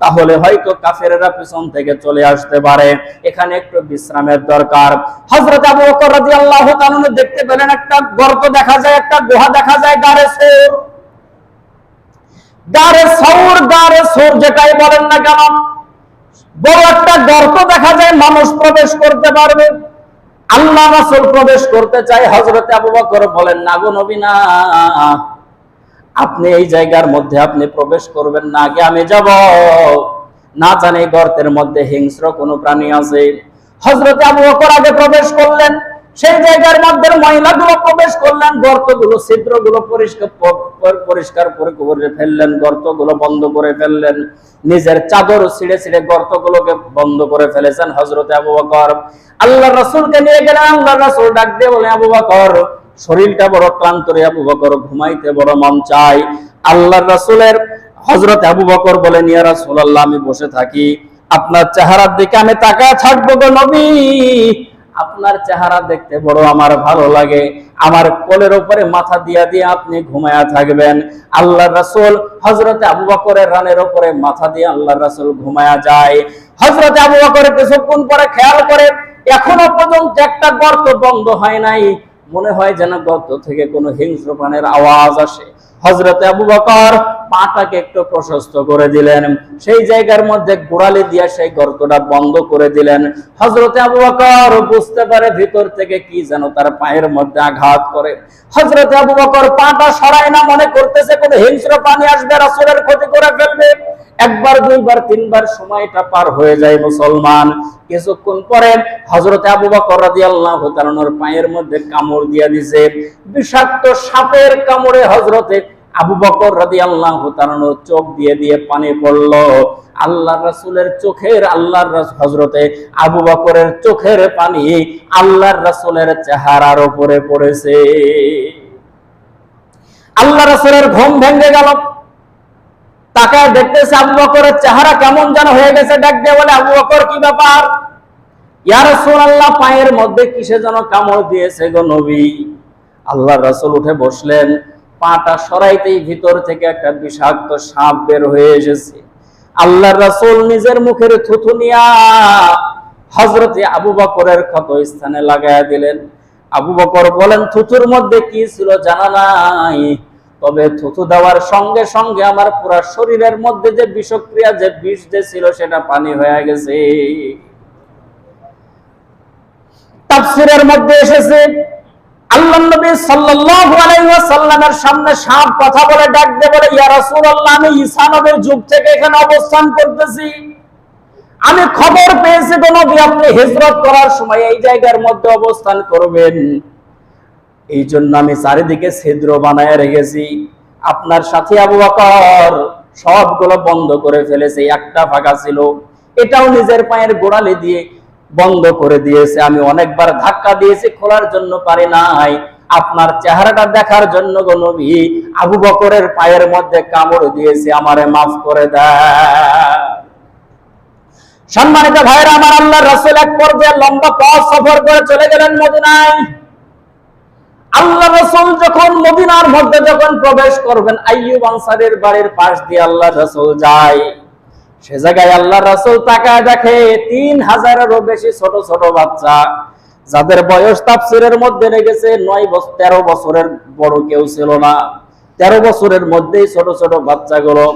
[SPEAKER 1] তাহলে হয়তো কাফেররা পিছন থেকে চলে আসতে পারে, এখানে একটু বিশ্রামের দরকার। হযরত আবু বকর রাদিয়াল্লাহু তাআলা দেখতে পেলেন একটা গর্ত দেখা যায়, একটা গুহা দেখা যায়, গারে সৌর, গারে সৌর, গারে সৌর যেটাই বলেন না কেন, বড় একটা গর্ত দেখা যায়, মানুষ প্রবেশ করতে পারবে। আল্লাহ রাসূল প্রবেশ করতে চায়, হযরত আবু বকর বলেন, না গো নবী, না, আপনি এই জায়গার মধ্যে আপনি প্রবেশ করবেন না, আগে আমি যাব, না জানি গর্তের মধ্যে হিংস্র কোনো প্রাণী আছে। হযরত আবু বকর আগে প্রবেশ করলেন, সেই জায়গার মধ্যে মহিলাগুলো প্রবেশ করলেন, গর্তগুলো, ছিদ্রগুলো পরিষ্কার করে ফেললেন, গর্তগুলো বন্ধ করে ফেললেন, নিজের চাদর ছিঁড়ে ছিঁড়ে গর্তগুলোকে বন্ধ করে ফেলেছেন হযরত আবু বকর। আল্লাহর রাসূলকে নিয়ে গেলেন। আল্লাহর রাসূল ডাক দিয়ে বলে, আবু বকর, শরীরটা বড় ক্লান্ত রে আবু বকর, ঘুমাইতে বড় মন চাই। আল্লাহর রাসূলের হযরত আবু বকর বলেন, ইয়া রাসূলুল্লাহ, আমি বসে থাকি, আপনার চেহারার দিকে আমি তাকায় থাকবো গো নবী, আপনার চেহারা দেখতে বড় আমার ভালো লাগে, আমার কোলের উপরে মাথা দিয়া দিয়ে আপনি ঘুমায়া থাকবেন। আল্লাহর রাসূল হযরত আবু বকরের রানের উপরে মাথা দিয়ে আল্লাহর রাসূল ঘুমায়া যায়। হযরত আবু বকর কিছুক্ষণ পরে খেয়াল করে, এখনো পর্যন্ত একটা গর্ত বন্ধ হয় নাই, মনে হয় যেন গর্ত থেকে কোনো হিংস্র প্রাণের আওয়াজ আসে। হযরত আবু বকর পাটাকে একটু প্রশস্ত করে দিলেন, সেই জায়গার মধ্যে গোড়ালি দিয়ে সেই গর্তটা বন্ধ করে দিলেন। হযরত আবু বকর বুঝতে পারে ভিতর থেকে কি যেন তার পায়ের মধ্যে আঘাত করে। হযরত আবু বকর পাটা সরায় না, মনে করতেছে কোনো হিংস্র প্রাণী আসবে, রাসূলের ক্ষতি করে ফেলবে। একবার, দুইবার, তিনবার সময়টা পার হয়ে যায় মুসলমান। কিছুক্ষণ পরে হযরত আবু বকর রাদিয়াল্লাহু তাআলার পায়ের মধ্যে কামড় দিয়ে দিয়েছে, বিষাক্ত সাপের কামড়ে হযরতে আবু বকর রাদিয়াল্লাহু তাআলার চোখ দিয়ে দিয়ে পানি পড়ল। আল্লাহর রাসূলের চোখের, আল্লাহর হযরতে আবু বকরের চোখের পানি আল্লাহর রাসূলের চেহারার উপরে পড়েছে। আল্লাহর রাসূলের ঘুম ভেঙে গেল, তাকায় দেখতেছে আবু বকরের চেহারা কেমন যেন হয়ে গেছে। ডাক দিয়ে বলে, আবু বকর, কি ব্যাপার? ইয়া রাসূলুল্লাহ, পায়ের মধ্যে কিসে যেন কামড় দিয়েছে গো নবী। আল্লাহর রাসূল উঠে বসলেন, পাটা সরাইতেই ভিতর থেকে একটা বিষাক্ত সাপ বের হয়ে এসেছে। আল্লাহর রাসূল নিজের মুখের থুথু নিয়া হযরত আবু বকরের ক্ষত স্থানে লাগায়া দিলেন। আবু বকর বলেন, থুথুর মধ্যে কি ছিল জানা নাই, তবে থুথু দেওয়ার সঙ্গে সঙ্গে আমার পুরো শরীরের মধ্যে যে বিষক্রিয়া, যে বিষ যে ছিল, সেটা পানি হয়ে গেছে। তাফসীরের মধ্যে এসেছে, আল্লাহর নবী সাল্লাল্লাহু আলাইহি ওয়াসাল্লামের সামনে সাপ কথা বলে ডাক দিয়ে বলে, ইয়া রাসূলুল্লাহ, আমি ঈসা নবীর যুগ থেকে এখানে অবস্থান করতেছি, আমি খবর পেয়েছি গো নবী আপনি হিজরত করার সময় এই জায়গার মধ্যে অবস্থান করবেন, এই জন্য আমি চারিদিকে ছিদ্র বানায় রেখেছি। আপনার সাথে আবু বকর সবগুলো বন্ধ করে ফেলেছে, একটা ফাঁকা ছিল, এটাও নিজের পায়ের গোড়ালি দিয়ে বন্ধ করে দিয়েছে। আমি অনেকবার ধাক্কা দিয়েছি, খোলার জন্য পারি নাই। আপনার চেহারাটা দেখার জন্য গো নবী আবু বকরের পায়ের মধ্যে কামড় দিয়েছে, আমারে মাফ করে দেয়। সম্মানিত ভাইরা আমার, আল্লাহর রাসূল এক পর্যায়ে লম্বা পথ সফর করে চলে গেলেন মদিনায়। আল্লাহ রাসূল যখন মদিনার মধ্যে যখন প্রবেশ করবেন, আইয়ুব আনসারীর বাড়ির পাশ দিয়ে আল্লাহ রাসূল যায়। সে জায়গায় আল্লাহ রাসূল তাকায় দেখে 3000-এরও বেশি ছোট ছোট বাচ্চা, যাদের বয়স তাফসীরের মধ্যে লেগেছে 13 বছরের বড় কেউ ছিল না। 13 বছরের মধ্যেই ছোট ছোট বাচ্চাগুলো।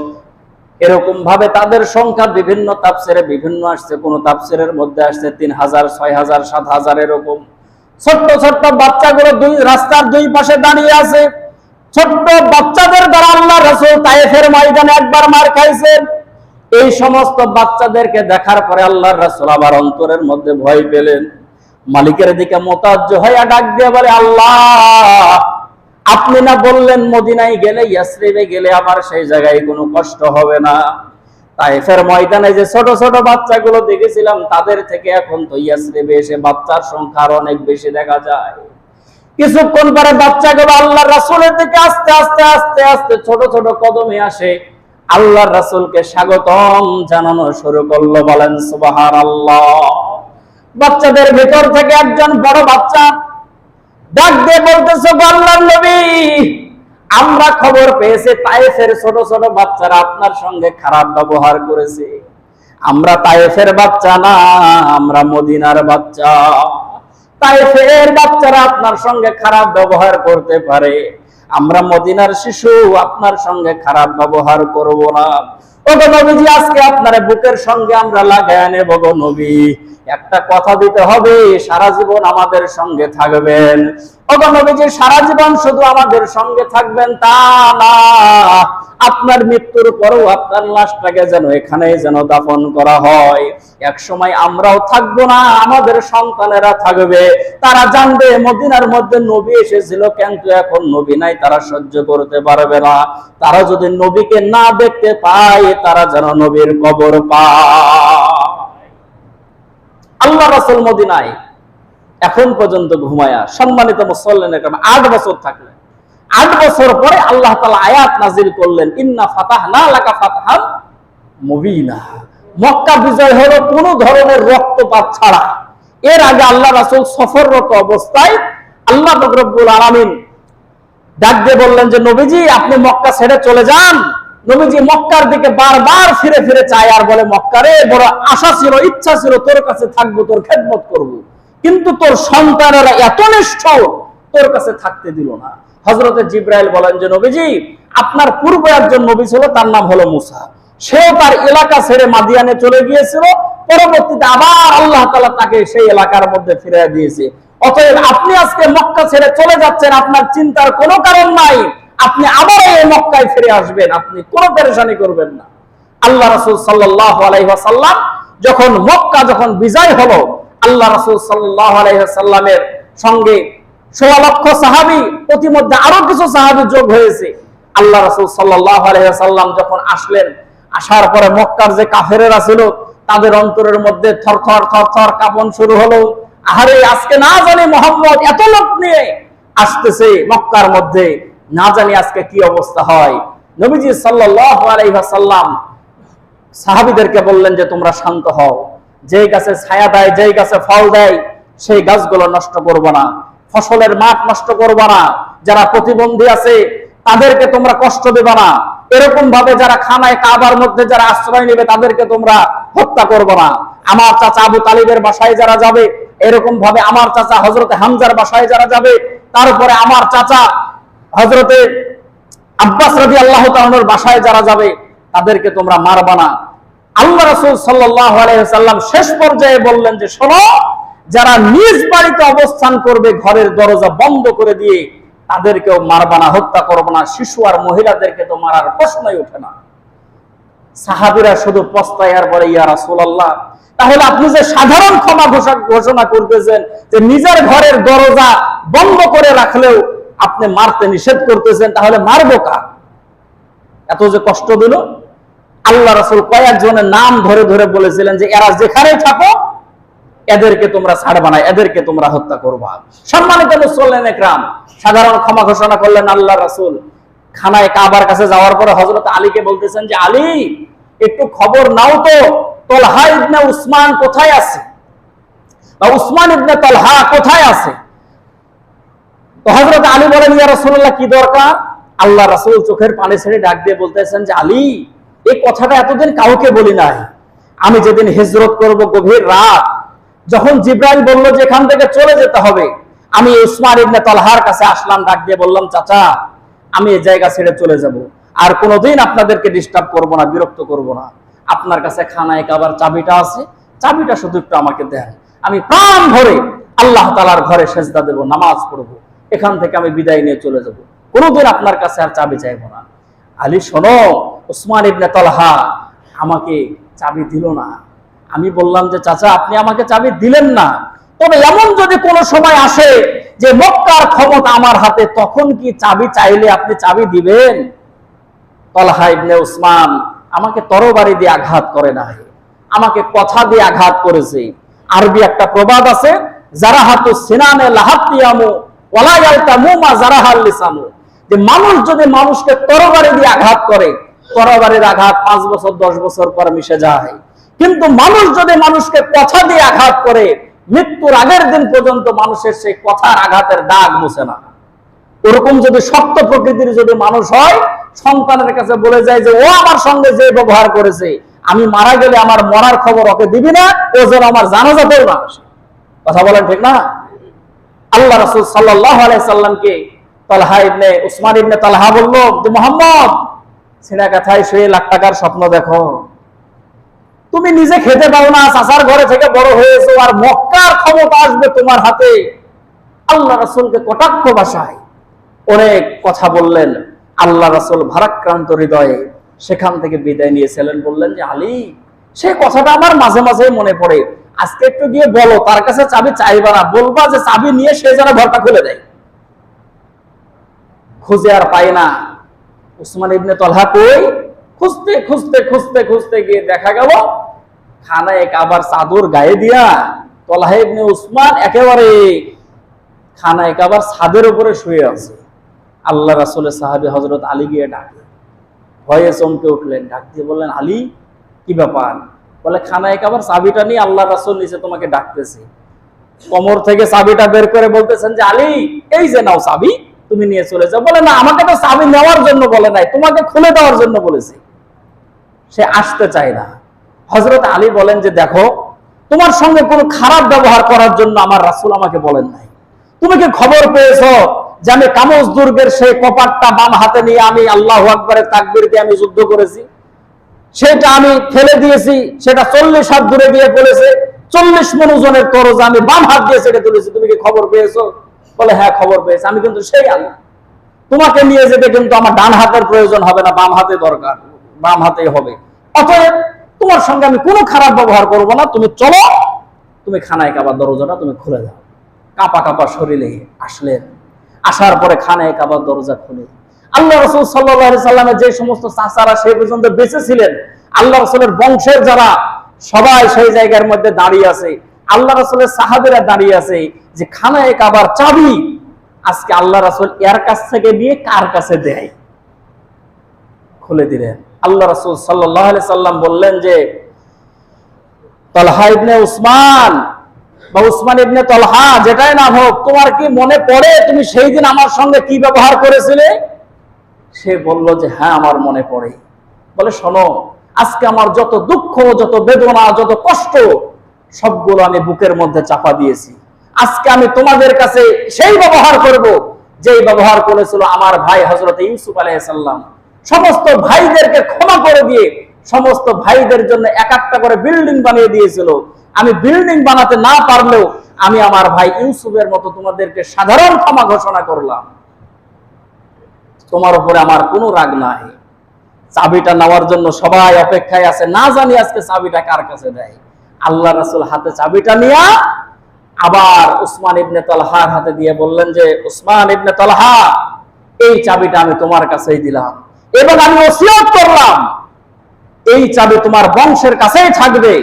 [SPEAKER 1] এরকম ভাবে তাদের সংখ্যা বিভিন্ন তাফসীরে বিভিন্ন আসছে, কোন তাফসীরের মধ্যে আসছে 3000, 6000, 7000 এরকম। ছোট্ট ছোট্ট বাচ্চাগুলো রাস্তার দুই পাশে দাঁড়িয়ে আছে। ছোট্ট বাচ্চাদের দ্বারা আল্লাহ রাসূল তায়েফের ময়দানে একবার মার খাইছেন। এই সমস্ত বাচ্চাদেরকে দেখার পরে আল্লাহর রাসূল আবার অন্তরের মধ্যে ভয় পেলেন। মালিকের দিকে মোতাজ্জ হয়ে ডাক দিয়ে বলে, আল্লাহ আপনি না বললেন মদিনায় গেলে, ইয়াসরিবে গেলে আমার সেই জায়গায় কোনো কষ্ট হবে না? তায়েফের ময়দানে যে ছোট ছোট বাচ্চাগুলো দেখেছিলাম, তাদের থেকে এখন তো ইয়াসরিবে এসে বাচ্চার সংখ্যা আরো অনেক বেশি দেখা যায়। কিছুক্ষণ পরে বাচ্চাগুলো আল্লাহর রাসূলের দিকে আস্তে আস্তে আস্তে আস্তে ছোট ছোট কদমে আসে, আল্লাহর রাসূলকে স্বাগতম জানানো শুরু করলো। বলেন সুবহানাল্লাহ। বাচ্চাদের ভিতর থেকে একজন বড় বাচ্চা ডাক দিয়ে বলতেছে, আল্লাহর নবী আমরা খবর পেয়েছি তায়েফের ছোট ছোট বাচ্চারা আপনার সঙ্গে খারাপ ব্যবহার করেছে। আমরা তায়েফের বাচ্চা না, আমরা মদিনার বাচ্চা। তায়েফের বাচ্চারা আপনার সঙ্গে খারাপ ব্যবহার করতে পারে, আমরা মদিনার শিশু আপনার সঙ্গে খারাপ ব্যবহার করব না। ওগো নবীজি আজকে আপনার বুকের সঙ্গে আমরা লাগায় নেব গো নবী। একটা কথা দিতে হবে, সারা জীবন আমাদের সঙ্গে থাকবেন। ওগো নবীজি সারা জীবন শুধু আমাদের সঙ্গে থাকবেন তা না, আপনার মৃত্যুর পরেও আপনার লাশটাকে যেন এখানেই যেন দাফন করা হয়। এক সময় আমরাও থাকবো না, আমাদের সন্তানেরা থাকবে, তারা জানবে মদিনার মধ্যে নবী এসেছিল, কিন্তু এখন নবী নাই, তারা সহ্য করতে পারবে না। তারা যদি নবীকে না দেখতে পায়, তারা যেন নবীর কবর পায়। আল্লাহ রাসূল মদিনায় এখন পর্যন্ত ঘুমায়া, সম্মানিত মুসল্লিন 8 বছর থাকলেন। 8 বছর পরে আল্লাহ তাআলা আয়াত নাযিল করলেন, ইন্না ফাতাহনা লাকা ফাতহান মুবিনা। মক্কা বিজয় হলো কোনো ধরনের রক্তপাত ছাড়া। এর আগে আল্লাহ রাসূল সফররত অবস্থায় আল্লাহ পাক রব্বুল আলামিন ডাক দিয়ে বললেন যে নবীজি আপনি মক্কা ছেড়ে চলে যান। নবীজি মক্কার দিকে বারবার ফিরে ফিরে চায় আর বলে, মক্কারে বড় আশা ছিল, ইচ্ছা ছিল তোর কাছে থাকবো, তোর খেদমত করব, কিন্তু তোর সন্তানেরা এত নিষ্ঠুর, তোর কাছে থাকতে দিল না। হযরতে জিবরাইল বলেন যে নবীজি আপনার পূর্বে একজন নবী ছিল, তার নাম হলো মুসা, সেও তার এলাকা ছেড়ে মাদিয়ানে চলে গিয়েছিল, পরবর্তীতে আবার আল্লাহ তাআলা তাকে সেই এলাকার মধ্যে ফিরিয়ে দিয়েছে। অতএব আপনি আজকে মক্কা ছেড়ে চলে যাচ্ছেন, আপনার চিন্তার কোনো কারণ নাই, আপনি আবার এই মক্কায় ফিরে আসবেন, আপনি কোনো পেরেশানি করবেন না। আল্লাহ রাসূল সাল্লাল্লাহু আলাইহি ওয়াসাল্লাম যখন মক্কা যখন বিজয় হলো, আল্লাহ রাসূল সাল্লাল্লাহু আলাইহি ওয়াসাল্লামের সঙ্গে 16 লক্ষ সাহাবী, প্রতিমধ্যে আরো কিছু সাহাবী যোগ হয়েছে। আল্লাহ রাসূল সাল্লাল্লাহু আলাইহি ওয়াসাল্লাম যখন আসলেন, আসার পরে মক্কার যে কাফেরেরা ছিল তাদের অন্তরের মধ্যে থরথর থরথর কাঁপন শুরু হলো। আরে আজকে না জানি মুহাম্মদ এত লোক নিয়ে আসতেছে মক্কার মধ্যে, না জানি আজকে কি অবস্থা হয়। নবীজি সাল্লাল্লাহু আলাইহি ওয়াসাল্লাম সাহাবীদেরকে বললেন যে তোমরা শান্ত হও, যেই গাছে ছায়া দেয়, যেই গাছে ফল দেয়, সেই গাছগুলো নষ্ট করবে না, ফসলের মাঠ নষ্ট করবে না, যারা প্রতিবন্ধী আছে তাদেরকে তোমরা কষ্ট দেবে না, এরকম ভাবে যারা খানায় কাবার মধ্যে যারা আশ্রয় নেবে তাদেরকে তোমরা হত্যা করবে না। আমার চাচা আবু তালিবের বাসায় যারা যাবে, এরকম ভাবে আমার চাচা হযরতে হামজার বাসায় যারা যাবে, তারপরে আমার চাচা হযরতে আব্বাস রাদিয়াল্লাহু তাআলার বাসায় যারা যাবে, তাদেরকে তোমরা মারবা না। আল্লাহ রাসূল সাল্লাল্লাহু আলাইহি ওয়াসাল্লাম শেষ পর্যায়ে বললেন যে শোনো, যারা নিজ বাড়িতে অবস্থান করবে ঘরের দরজা বন্ধ করে দিয়ে, তাদেরকেও মারবা না, হত্যা করবে না, শিশু আর মহিলাদেরকে তো মারার প্রশ্নই ওঠে না। সাহাবীরা শুধু পস্তায় আর বলে, ইয়া রাসূলুল্লাহ
[SPEAKER 2] তাহলে আপনি যে সাধারণ ক্ষমা ঘোষণা করতেছেন, যে নিজের ঘরের দরজা বন্ধ করে রাখলেও আপনি মারতে নিষেধ করতেছেন, তাহলে মারবো কার? এত যে কষ্ট দিল। আল্লাহ রাসূল কয়েকজনের নাম ধরে ধরে বলেছিলেন যে এরা যেখানেই থাকো এদেরকে তোমরা ছাড়বা না, এদেরকে তোমরা হত্যা করবা। সম্মানিত মুসল্লিন একরাম, সাধারণ ক্ষমা ঘোষণা করলেন আল্লাহ রাসূল। খানায় কাবার কাছে যাওয়ার পরে হযরত আলীকে বলতেছেন যে আলী, একটু খবর নাও তো তলহা ইবনে উসমান কোথায় আছে, বা উসমান ইবনে তলহা কোথায় আছে। তো হযরত আলী বলেন, ইয়া রাসূলুল্লাহ, কি দরকার? আল্লাহ রাসূল চোখের পানি ছেড়ে ডাক দিয়ে বলতেছেন যে আলী, এই কথাটা এতদিন কাউকে বলি নাই। আমি যেদিন হিজরত করব গভীর রাত, যখন জিবরাইল বলল যে এখান থেকে চলে যেতে হবে, আমি উসমান ইবনে তলহার কাছে আসলাম, ডাক দিয়ে বললাম, চাচা আমি এই জায়গা ছেড়ে চলে যাব, আর কোনোদিন আপনাদেরকে ডিস্টার্ব করব না, বিরক্ত করব না। আপনার কাছে খানায় কাবার চাবিটা আছে, চাবিটা শুধু একটু আমাকে দেন, আমি প্রাণ ভরে আল্লাহ তাআলার ঘরে সেজদা দেব, নামাজ পড়ব, এখান থেকে আমি বিদায় নিয়ে চলে যাব, কোনোদিন আপনার কাছে আর চাবি চাইব না। আলী, শোনো, উসমান ইবনে তলহা আমাকে চাবি দিল না। আমি বললাম যে চাচা আপনি আমাকে চাবি দিলেন না, তবে এমন যদি কোনো সময় আসে যে মক্কার ক্ষমতা আমার হাতে, তখন কি চাবি চাইলে আপনি চাবি দিবেন? তলহা ইবনে উসমান আমাকে তরবারি দিয়ে আঘাত করে নাই, আমাকে কথা দিয়ে আঘাত করেছে। আরবি একটা প্রবাদ আছে, জারাহাতু সিনানে লাহাতিয়ামু ওয়ালা ইয়ালতামু মা জারাহাল লিসানু, যে মানুষ যদি মানুষকে তরবারি দিয়ে আঘাত করে, তরবারির আঘাত 5 বছর 10 বছর পর মিশে যায়, কিন্তু মানুষ যদি মানুষকে কথা দিয়ে আঘাত করে, মৃত্যুর আগের দিন পর্যন্ত মানুষের সেই কথার আঘাতের দাগ মুছে না। ওরকম যদি শক্ত প্রকৃতির যদি মানুষ হয়, সন্তানের কাছে বলে যায় যে ও আমার সঙ্গে যে ব্যবহার করেছে, আমি মারা গেলে আমার মরার খবর ওকে দিবি না, ও যেন আমার জানাজাতেও না আসে। কথা বলেন ঠিক না? আল্লাহ রাসূল সাল্লাল্লাহু আলাইহি সাল্লামকে তলহা ইবনে উসমান ইবনে তলহা বলল যে মুহাম্মদ, ছিনা কাথায় শুয়ে লাখ টাকার স্বপ্ন দেখো, তুমি নিজে খেতে পাও না, চাচার ঘরে থেকে বড় হয়েছো, আর মক্কার ক্ষমতা আসবে তোমার হাতে। আল্লাহ রাসূলকে কটাক্ষ ভাষায় অনেক কথা বললেন। আল্লাহ রাসূল ভারাক্রান্ত হৃদয়ে সেখান থেকে বিদায় নিয়েছিলেন। বললেন যে আলী, সেই কথাটা আমার মাঝে মাঝে মনে পড়ে, আজকে একটু গিয়ে বলো, তার কাছে চাবি চাইবা না, বলবা যে চাবি নিয়ে সে যেন ঘরটা খুলে দেয়। খুঁজে আর পাই না উসমান ইবনে তলহা কই। খুঁজতে খুঁজতে খুঁজতে খুঁজতে গিয়ে দেখা গেল খানায় কাবার চাদর গায়ে দিয়া তলহা ইবনে উসমান একেবারে খানায় কাবার ছাদের উপরে শুয়ে আছে। আল্লাহ রাসূলের সাহাবী হযরত আলী গিয়ে ডাকে, ভয়ে চমকে উঠলেন, ডাক দিয়ে বললেন, আলী কি ব্যাপার? বলে, খানায় কাবার চাবিটা নিয়ে আল্লাহ রাসূল নিচে তোমাকে ডাকতেছে। কোমর থেকে চাবিটা বের করে বলতেছেন যে আলী, এই যে নাও চাবি, তুমি নিয়ে চলে যাও। বলে, না, আমাকে তো চাবি নেওয়ার জন্য বলে নাই, তোমাকে খুলে দেওয়ার জন্য বলেছে। সে আসতে চায় না। হযরত আলী বলেন যে দেখো, তোমার সঙ্গে কোনো খারাপ ব্যবহার করার জন্য আমার রাসূল আমাকে বলেন নাই। তুমি কি খবর পেয়েছো যে আমি কামস দুর্গের সেই কপাটটা বাম হাতে নিয়ে আমি আল্লাহু আকবারের তাকবীর দিয়ে আমি যুদ্ধ করেছি, সেটা আমি ফেলে দিয়েছি, সেটা 40 হাত দূরে গিয়ে পড়েছে, 40 মণ ওজনের তরজা আমি বাম হাত দিয়ে সেটা তুলেছি, তুমি কি খবর পেয়েছো? বলে, হ্যাঁ খবর পেয়েছি, আমি কিন্তু সেই আলী, তোমাকে নিয়ে যেতে কিন্তু আমার ডান হাতের প্রয়োজন হবে না, বাম হাতে দরকার, বাম হাতেই হবে। অতএব তোমার সঙ্গে আমি কোনো খারাপ ব্যবহার করবো না, তুমি চলো, তুমি খানায় কাবার দরজাটা তুমি খুলে দাও। কাঁপা কাঁপা শরীরে আসলেন। আসার পরে খানায় কাবার দরজা খুলে আল্লাহ রাসূল সাল্লাল্লাহু আলাইহি সাল্লামের যে সমস্ত চাচারা সেই পর্যন্ত বেঁচে ছিলেন, আল্লাহ রাসূলের বংশের যারা সবাই সেই জায়গার মধ্যে দাঁড়িয়ে আছে, আল্লাহ রাসূলের সাহাবীরা দাঁড়িয়ে আছে, যে খানায় কাবার চাবি আজকে আল্লাহ রাসূল এর কাছ থেকে নিয়ে কার কাছে দেয়, খুলে দিলেন। আল্লাহ রাসূল সাল্লাল্লাহু আলাইহি সাল্লাম বললেন যে তলহা ইবনে উসমান বা উসমান ইবনে তলহা, যেটাই নাম হোক, তোমার কি মনে পড়ে তুমি সেই দিন আমার সঙ্গে কি ব্যবহার করেছিলে? সে বলল যে হ্যাঁ আমার মনে পড়ে। বলে, শোনো, আজকে আমার যত দুঃখ, যত বেদনা, যত কষ্ট সবগুলো আমি বুকের মধ্যে চাপা দিয়েছি। আজকে আমি তোমাদের কাছে সেই ব্যবহার করব যেই ব্যবহার করেছিল আমার ভাই হযরত ইউসুফ আলাইহিস সালাম। সমস্ত ভাইদেরকে ক্ষমা করে দিয়ে সমস্ত ভাইদের জন্য এক একটা করে বিল্ডিং বানিয়ে দিয়েছিল। আমি বিল্ডিং বানাতে না পারলেও আমি আমার ভাই ইউসুফের মতো তোমাদেরকে সাধারণ ক্ষমা ঘোষণা করলাম। তোমার উপরে আমার কোনো রাগ নাই। চাবিটা নেওয়ার জন্য সবাই অপেক্ষায় আছে, না জানি আজকে চাবিটা কার কাছে দেয়। আল্লাহ রাসূল হাতে চাবিটা নিয়ে আবার উসমান ইবনে তালহার হাতে দিয়ে বললেন যে, উসমান ইবনে তালহা, এই চাবিটা আমি তোমার কাছেই দিলাম এবং আমি ওসিয়ত করলাম এই চাবি তোমার বংশের কাছেই থাকবে,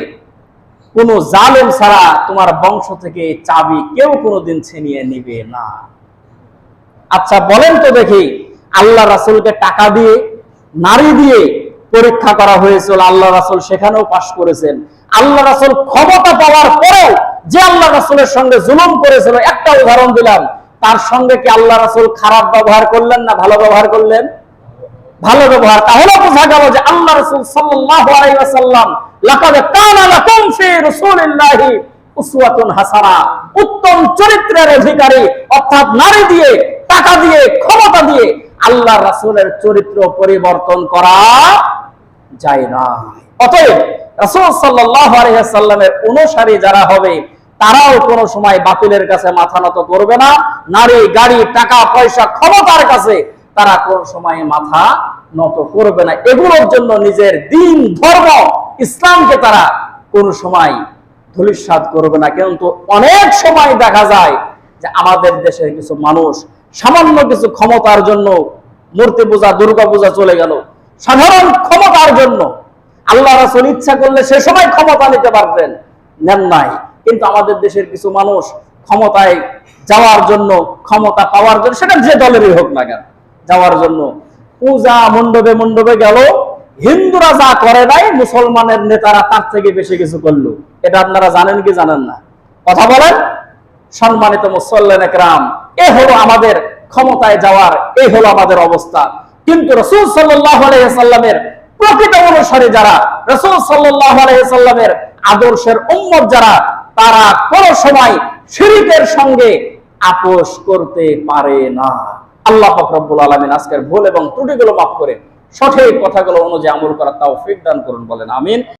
[SPEAKER 2] কোন জালেম ছাড়া তোমার বংশ থেকে এই চাবি কেউ কোনোদিন ছিনিয়ে নিবে না। আচ্ছা বলেন তো দেখি, আল্লাহ রাসূলকে টাকা দিয়ে, নারী দিয়ে পরীক্ষা করা হয়েছিল, আল্লাহ রাসূল সেখানেও পাশ করেছেন। আল্লাহ রাসূল ক্ষমতা পাওয়ার পরেও যে আল্লাহ রাসূলের সঙ্গে জুলুম করেছিল, একটা উদাহরণ দিলাম, তার সঙ্গে কি আল্লাহ রাসূল খারাপ ব্যবহার করলেন না ভালো ব্যবহার করলেন? ভালো ব্যবহার। তাহলে বোঝা গেল যে আল্লাহ রাসূল সাল্লাল্লাহু আলাইহি ওয়াসাল্লাম লাকাদ কানা লাকুম ফি রাসূলিল্লাহি উসওয়াতুন হাসানাহ, উত্তম চরিত্রের অধিকারী, অর্থাৎ নারী দিয়ে, টাকা দিয়ে, ক্ষমতা দিয়ে আল্লাহ রাসূলের চরিত্র পরিবর্তন করা যায় না। অতএব রাসূল সাল্লাল্লাহু আলাইহি ওয়াসাল্লামের অনুসারী যারা হবে তারাও কোনো সময় বাতিলের কাছে মাথা নত করবে না, নারী, গাড়ি, টাকা পয়সা, ক্ষমতার কাছে তারা কোন সময় মাথা নত করবে না। এগুলোর জন্য নিজের দিন, ধর্ম, ইসলামকে তারা কোন সময় ধূলিসাৎ করবে না। কিন্তু অনেক সময় দেখা যায় যে আমাদের দেশের কিছু মানুষ সামান্য কিছু ক্ষমতার জন্য মূর্তি পূজা, দুর্গা পূজা চলে গেল, সাধারণ ক্ষমতার জন্য। আল্লাহ রাসূল ইচ্ছা করলে সে সময় ক্ষমতা নিতে পারতেন, নেন নাই। কিন্তু আমাদের দেশের কিছু মানুষ ক্ষমতায় যাওয়ার জন্য, ক্ষমতা পাওয়ার জন্য, সেটা যে দলেরই হোক না কেন, যাওয়ার জন্য পূজা মণ্ডপে মণ্ডপে গেল, হিন্দুরা যা করে নাই মুসলমানের নেতারা তার থেকে বেশি কিছু করলো। এটা আপনারা জানেন কি জানেন না? কথা বলেন। সম্মানিত মুসল্লিনে কেরাম, এ হলো আমাদের ক্ষমতায় যাওয়ার, এই হলো আমাদের অবস্থা। কিন্তু রাসূল সাল্লাল্লাহু আলাইহি ওয়াসাল্লামের প্রকৃত অনুসারী যারা, রাসূল সাল্লাল্লাহু আলাইহি ওয়াসাল্লামের আদর্শের উম্মত যারা, তারা কোন সময় শিরকের সঙ্গে আপোষ করতে পারে না। আল্লাহ পাক রব্বুল আলামিন আজকের ভুল এবং ত্রুটিগুলো মাফ করে সঠিক কথাগুলো অনুযায়ী আমল করার তৌফিক দান করুন, বলেন আমিন।